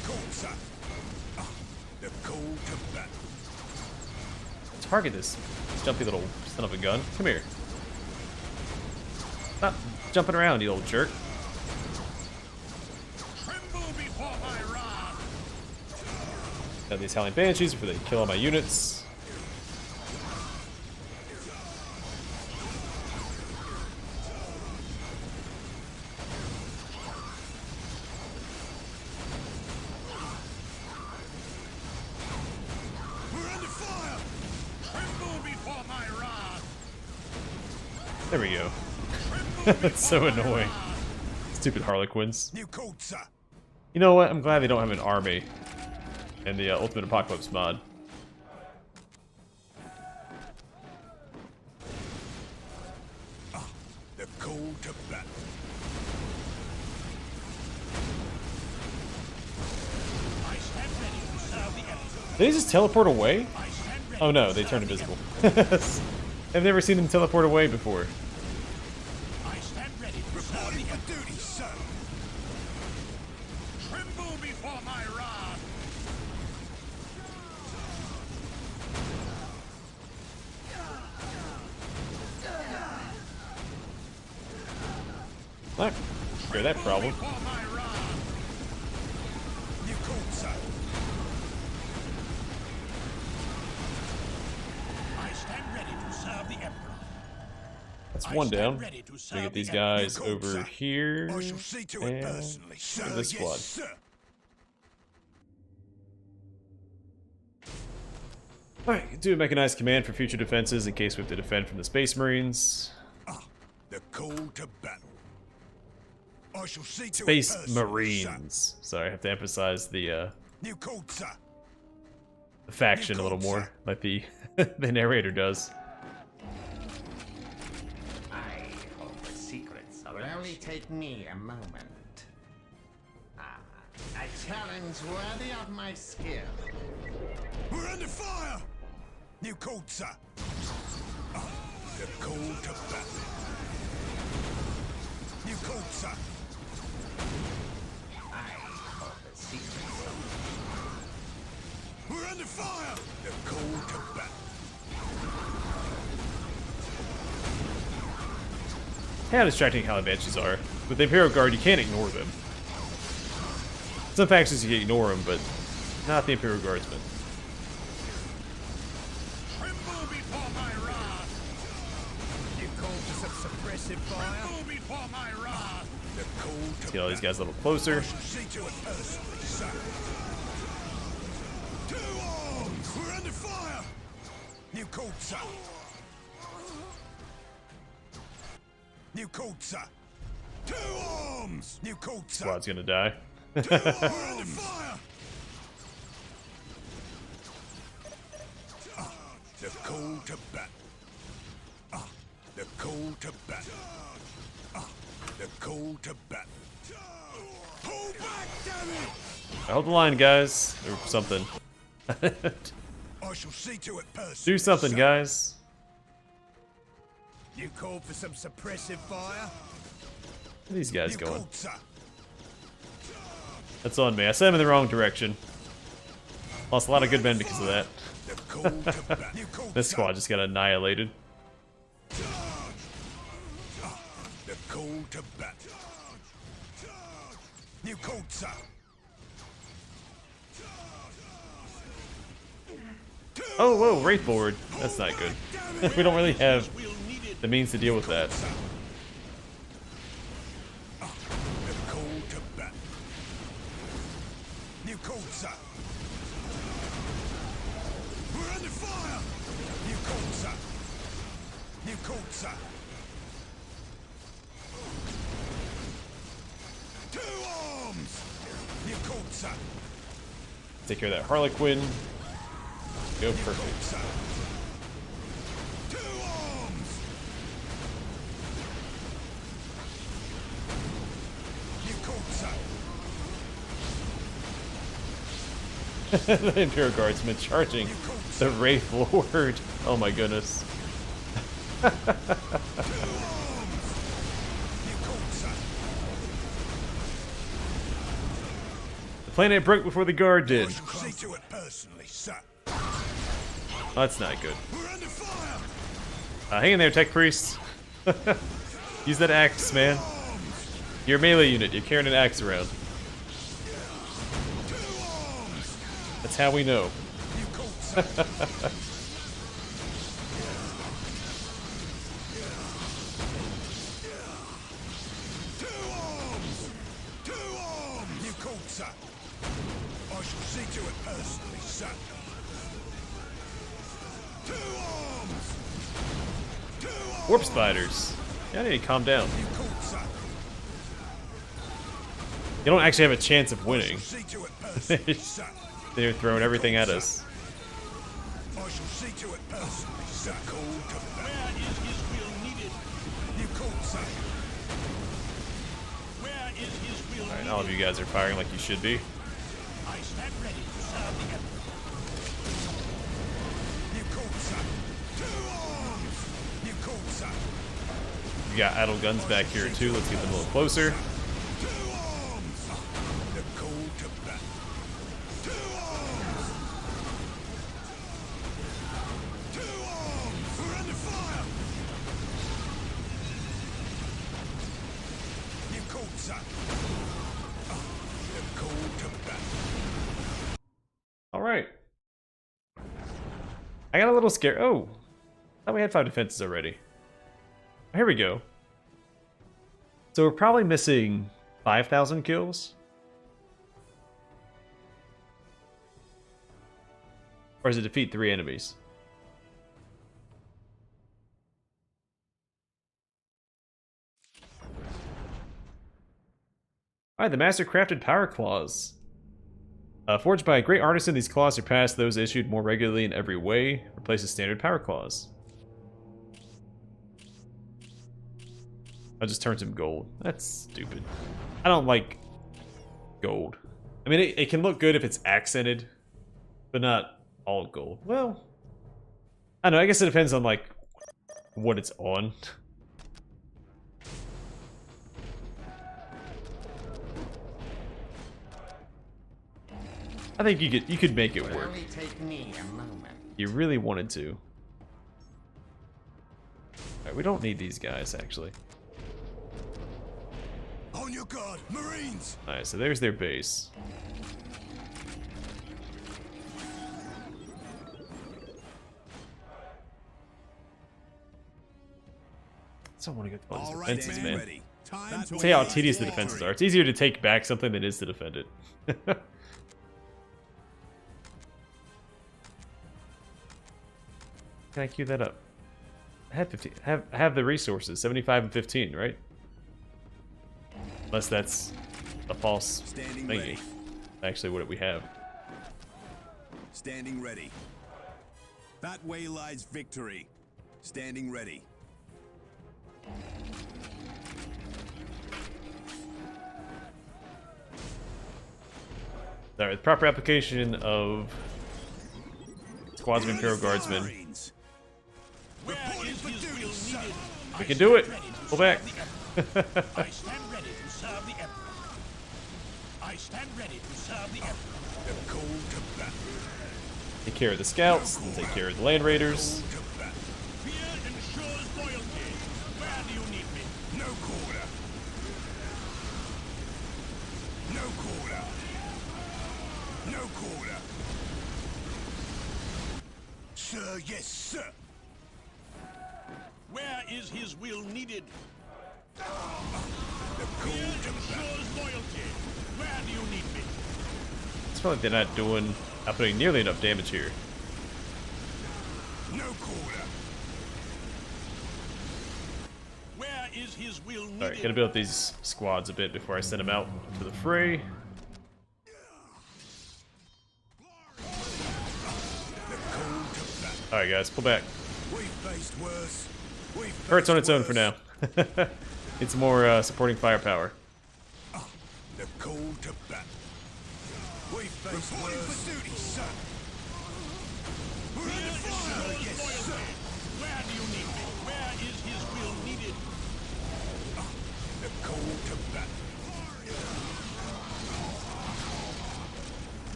call to battle. Target this jumpy little son of a gun. Come here. Stop jumping around, you little jerk. Tremble before my wrath. Got these Howling Banshees before they kill all my units. There we go. That's so annoying. Stupid Harlequins. You know what? I'm glad they don't have an army in the Ultimate Apocalypse mod. The call to battle. Did they just teleport away? Oh no, they turned invisible. I've never seen them teleport away before. I stand ready to serve the for duty, sir. Tremble before my wrath. Not clear that problem. Before my wrath. You called, sir. I stand ready to serve the Emperor. That's one down. We get these guys over here. I shall see to it personally, sir. And this squad. Yes, sir. Alright, do a mechanized command for future defenses in case we have to defend from the Space Marines. The call to battle. I shall see to Space it personally, Marines. Sorry, I have to emphasize the You called, sir. faction a little more, like the the narrator does. I hold the secrets of it. Will only take me a moment. A challenge worthy of my skill. We're under fire! You called, sir. The call to battle. You called, sir. I hold the secrets of We're under fire! The call to battle. How distracting Howling Banshees are. With the Imperial Guard, you can't ignore them. Some factions you can ignore them, but not the Imperial Guardsmen. Tremble before my wrath. You called for some suppressive fire? Tremble before my wrath. The call to Let's get all these guys a little closer. I shall see to it personally, sir. To arms! We're under fire! You called, sir. You called, sir. To arms! You called, sir. Squad's gonna die. To arms! We're under fire! The call to battle. The call to battle. The call to battle. Pull back, damn it! Hold the line, guys. Or something. I shall see to it personally. Do something, sir. guys. You called for some suppressive fire? Where are these guys You going? called, sir. That's on me. I sent them in the wrong direction. Lost a lot of good men because of that. The call to battle. You called, This sir. squad just got annihilated. The call to battle. You called, sir. Oh, whoa, Wraith Lord. That's not good. We don't really have the means to deal with that. The call to battle. You called, sir. We're under fire! You called, sir. You called, sir. To son. Take care of that Harlequin. Go perfect. To arms. You called, son. The Imperial Guardsman charging the Wraith Lord. Oh my goodness. To arms. You called, son. The planet broke before the guard did. I shall see to it personally, son. Oh, that's not good. We're under fire. Hang in there, Tech Priest. Use that axe, man. You're a melee unit. You're carrying an axe around. To arms. That's how we know. You called, son. To arms. To arms. You called, son. I shall see to it personally, son. To arms. To arms. Warp spiders. Yeah, I need to calm down. You called, son. You don't actually have a chance of winning. See to it personally, son. They're throwing everything at us. I shall see to it personally, son. Called to Where is his will needed? You called, son. Where is his will Alright, needed? all of you guys are firing like you should be. I stand ready to serve the Emperor. You called, son. To arms. You called, son. We got idle guns back here too. Let's get them a little closer. To arms. The call to battle. To arms. To arms. We're under fire. You called, son. The call to battle. Alright. I got a little scared. Oh. I thought we had 5 defenses already. Here we go. So we're probably missing 5,000 kills? Or does it defeat 3 enemies? Alright, the Master Crafted Power Claws. Forged by a great artisan, these claws surpass those issued more regularly in every way. Replaces standard power claws. I'll just turn some gold. That's stupid. I don't like gold. I mean, it can look good if it's accented, but not all gold. Well, I don't know. I guess it depends on, like, what it's on. I think you could make it Would work. only take me a moment. You really wanted to. Alright, we don't need these guys, actually. On your guard, Marines! Alright, so there's their base. I don't want to go through all these defenses, man. Ready. Time to See how tedious the defenses are. It's easier to take back something than it is to defend it. Can I queue that up? I have 15. I have the resources, 75 and 15, right? Unless that's a false Standing thingy. ready. Actually, what do we have? Standing ready. That way lies victory. Standing ready. Alright, proper application of squads of Imperial Guardsmen. Marines. Where is his will needed? We can do it! Pull back! I stand ready to serve the Emperor. I stand ready to serve the Emperor. The call to battle. Take care of the scouts, and take care of the land raiders. To battle. Fear ensures loyalty. Where do you need me? No quarter. No quarter. No quarter. Sir, yes, sir. Where is his will needed? The call Fear to battle. ensures loyalty. Where do you need me? It's feel like they're not putting nearly enough damage here. No quarter. Where is his will needed? Alright, gotta build these squads a bit before I send them out to the fray. Alright guys, pull back. We've faced worse. We've Hurts on its faced own for worse. now. It's more supporting firepower. The call to battle. We've faced reporting worse. For duty, sir. We're under fire. Yes, sir. Where do you need me? Where is his will needed? The call to battle.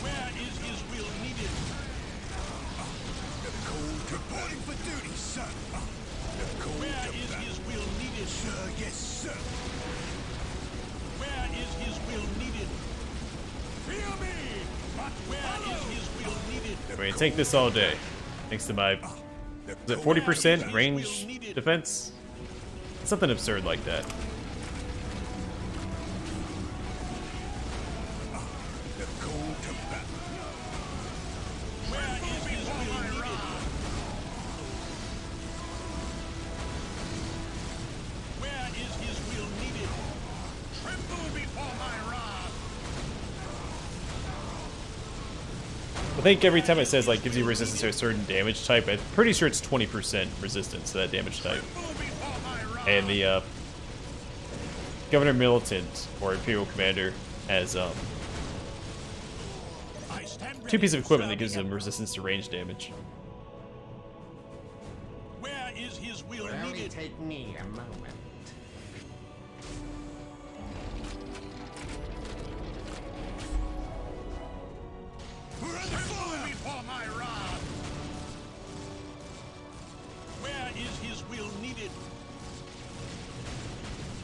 Where is his will needed? The call to reporting for duty, sir. The call Where to is battle. his will needed? Sir, yes, sir. Where is his will needed? Fear me! But where is his will needed? I mean, take this all day. Thanks to my, is it 40% range defense? Something absurd like that. The call to battle. Where is his will needed? Where is his will needed? Tremble before my wrath! I think every time it says like gives you resistance to a certain damage type, I'm pretty sure it's 20% resistance to that damage type. Tremble before my wrath! And the Governor Militant or Imperial Commander has I stand ready two pieces of to equipment that serve gives the them Emperor. resistance to range damage. Where is his will Will only needed? take me a moment. We're under Tremble fire. before my wrath! Where is his will needed?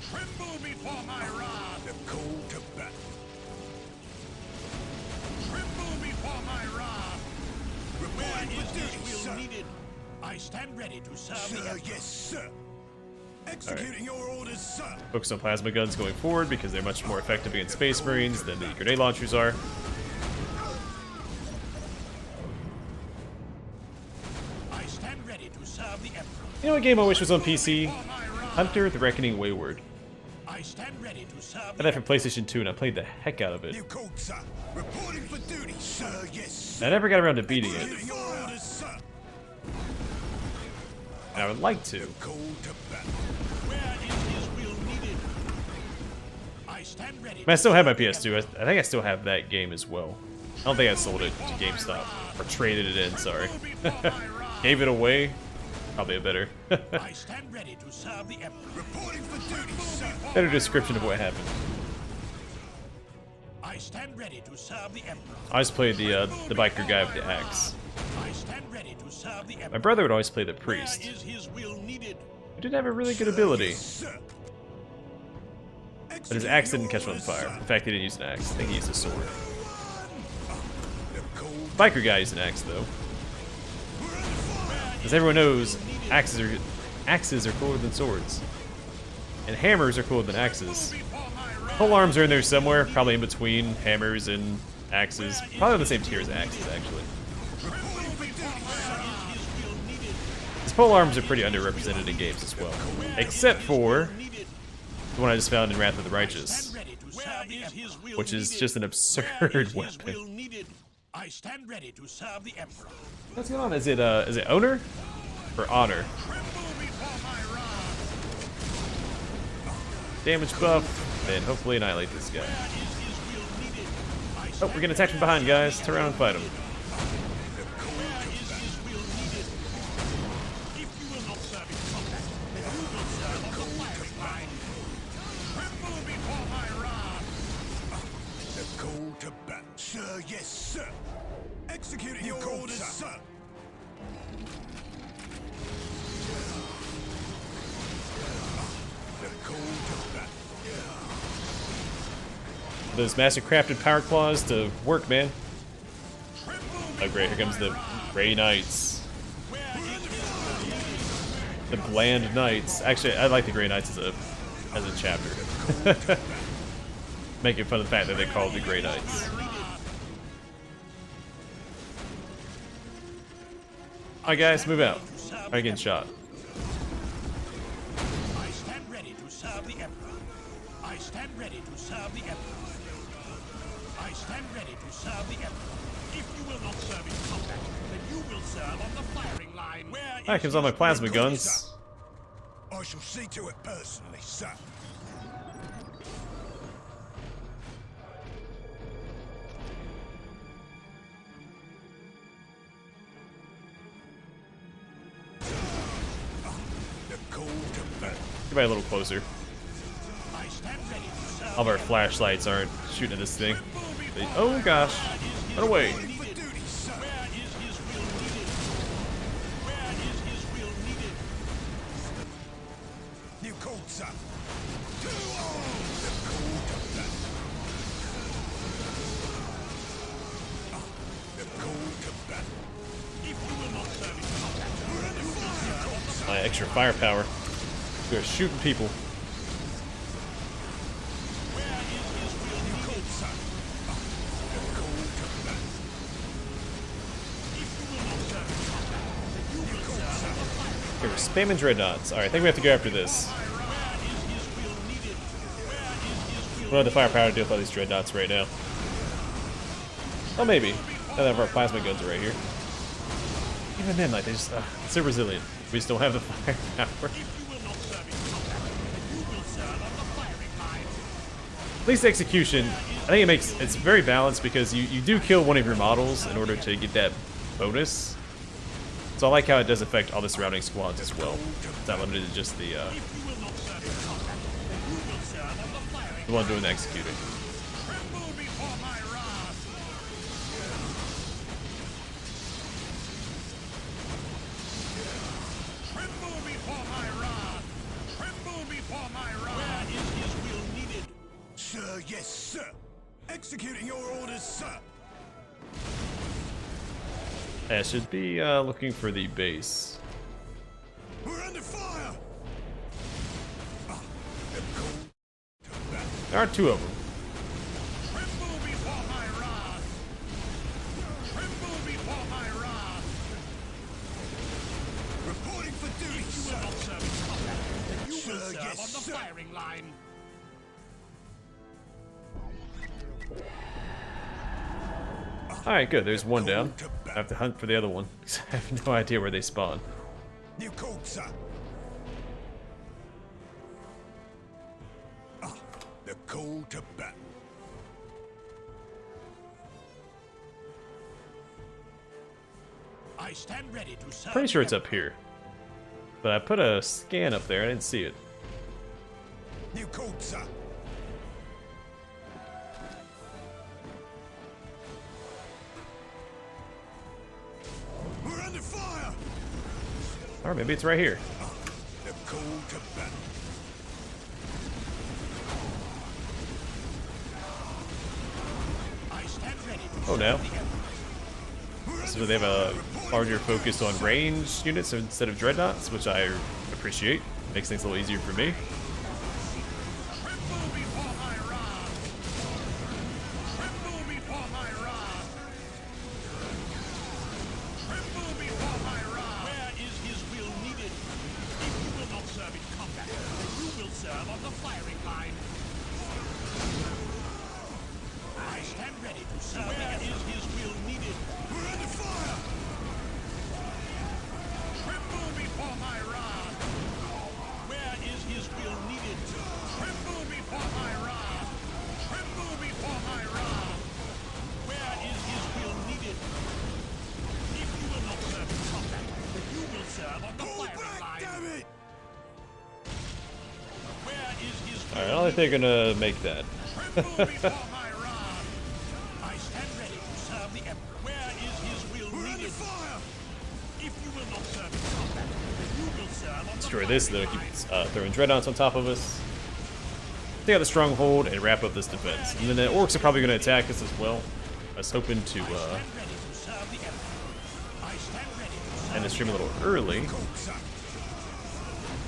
Tremble before my wrath! The call to battle. Tremble before my wrath! Where Reporting is for duty, his will sir. needed? I stand ready to serve the Sir, Emperor. yes, sir. Executing your orders, sir. Focus on plasma guns going forward because they're much more effective against Space Marines than the grenade launchers are. I stand ready to serve the Emperor. You know what game I wish was on PC? Before my wrath! Hunter the Reckoning Wayward. I stand ready to serve I had the that for PlayStation 2 and I played the heck out of it. You called, sir. Reporting for duty, sir. Yes, sir. I never got around to beating it, Executing your orders, sir. and I would like to. Call to battle. Where is his will needed? I stand ready. I mean, I still have my PS2. I think I still have that game as well. I don't think I sold it to GameStop. Or traded it in, sorry. Gave it away. Probably a better I stand ready to serve the Emperor. Reporting for duty, sir. better description of what happened. I stand ready to serve the Emperor. I always played the biker guy with the axe. I stand ready to serve the My Emperor. brother would always play the Where priest, is his will needed? who did have a really good ability, Yes, sir. but his axe didn't catch on fire. In fact, he didn't use an axe. I think he used a sword. The call. Biker guy used an axe though. As everyone knows, axes are cooler than swords. And hammers are cooler than axes. Pole arms are in there somewhere, probably in between hammers and axes. Probably on the same tier as axes, actually. These pole arms are pretty underrepresented in games as well. Except for the one I just found in Wrath of the Righteous, which is just an absurd weapon. I stand ready to serve the Emperor. What's going on? Is it owner or honor? Damage buff, and hopefully annihilate this guy. Oh, we're getting attacked from behind, guys. Turn around and fight him. The call to battle. Sir, yes, sir. Executing your orders, sir. The call to battle. Those master crafted power claws to work, man. Oh great, here comes the Grey Knights. The Bland Knights. Actually, I like the Grey Knights as a chapter. Making fun of the fact that they're called the Grey Knights. Alright guys, move out. I'm getting shot. I stand ready to serve the Emperor. I stand ready to serve the Emperor. I stand ready to serve the Emperor. If you will not serve in combat, then you will serve on the firing line. Where Alright, comes all my plasma guns. I shall see to it personally, sir. The call to battle. Get by a little closer. I stand ready to serve. All of our flashlights aren't shooting at this thing. Oh gosh. Run away. For duty, sir. Where is his will needed? Where is his will needed? New call, sir. To arms. The call to battle. The call to battle. If you will not serve in combat, you will serve on the My extra firepower. We're shooting people. Where is his will needed? Sir. The call to battle. If you will not serve in combat, you will serve on the firing Okay, we're spamming dreadnoughts. Alright, I think we have to go after this. line. Where is his will needed? Where is his We will don't have the firepower to deal with all these dreadnoughts right now. Oh, maybe. Now that our plasma guns are right here. Even then, like, they just, it's so resilient. We just don't have the firepower. If you will not serve in combat, you will serve on the firing line. At least execution, I think it's very balanced because you do kill one of your models in order to get that bonus. So I like how it does affect all the surrounding squads as well. It's not limited to just the If you will not serve in combat, you will serve on the firing one doing the executing. Tremble before my wrath. Tremble before my wrath. Tremble before my wrath. Where is his will needed? Sir, yes, sir. Executing your orders, sir. I should be looking for the base. We're under fire. The call to battle. There are two of them. Tremble before my wrath. Tremble before my wrath. Reporting for duty, You will sir. not serve in combat. You will Sir, serve yes, on the sir. firing line. Alright, good. There's one down. I have to hunt for the other one. 'Cause I have no idea where they spawn. New call, sir. The call to battle. I stand ready to serve. Pretty sure it's up here. But I put a scan up there. I didn't see it. New call, sir. We're under fire. Or maybe it's right here. The call to battle. I stand ready to Oh, now. serve the Emperor. So they have a larger focus on ranged units instead of dreadnoughts, which I appreciate. Makes things a little easier for me. Tremble before my wrath. Tremble before my wrath. Tremble before my wrath. Where is his will needed? If you will not serve in combat, you will serve on the firing line. I stand ready to serve. Where is his will needed? We're under fire. Tremble before my wrath. Where is his will needed? Tremble before my wrath. Tremble before my wrath. Where is his will needed? If you will not serve in combat, you will serve on the Pull firing back, line. damn it. Where is his will Alright, I don't think they're gonna make that. Tremble before my wrath. I stand ready to serve the Emperor. Where is his will We're under needed? fire. If you will not serve in combat, you will serve on the Destroy this, firing though. line. Keep throwing dreadnoughts on top of us. Take out the stronghold and wrap up this defense. And then the orcs are probably gonna attack us as well. I was hoping to Stand ready to serve the Emperor. I stand ready to serve end the stream a little early. Call, sir.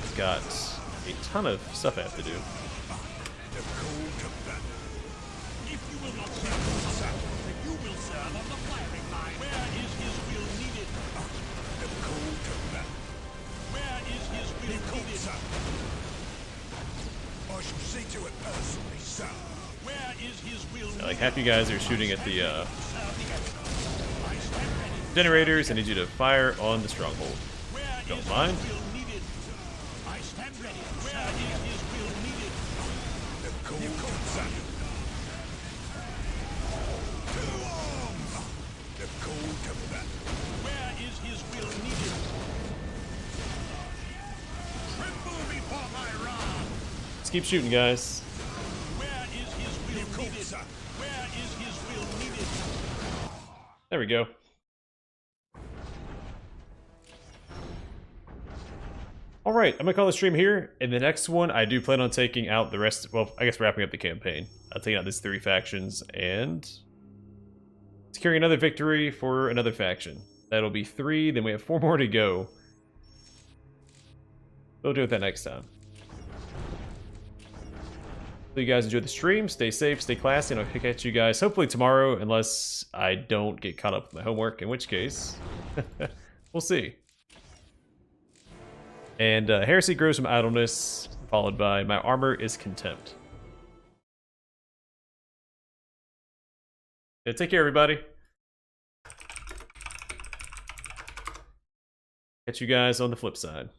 It's got a ton of stuff I have to do. The call to battle. If you will not serve in combat, you will serve on the firing line. Where is his will needed? The call to battle. Where is his will New call, needed? sir. I shall see to it personally, sir. Where is his will needed? Like half you guys are shooting at the Serve the Emperor. I stand ready to Generators, I need you to fire on the stronghold. Where Don't is mind. his will needed? I stand ready. Where is his will needed? The cold combat. To arms! The cold combat. Where is his will needed? Tremble before my wrath. Let's keep shooting, guys. Where is his will needed? sir. Where is his will needed? There we go. Alright, I'm gonna call the stream here. In the next one, I do plan on taking out the rest, well, I guess wrapping up the campaign. I'll take out these 3 factions and securing another victory for another faction. That'll be 3, then we have 4 more to go. We'll do it that next time. So you guys enjoy the stream, stay safe, stay classy, and I'll catch you guys hopefully tomorrow, unless I don't get caught up with my homework, in which case, we'll see. And heresy grows from idleness, followed by my armor is contempt. Yeah, take care, everybody. Catch you guys on the flip side.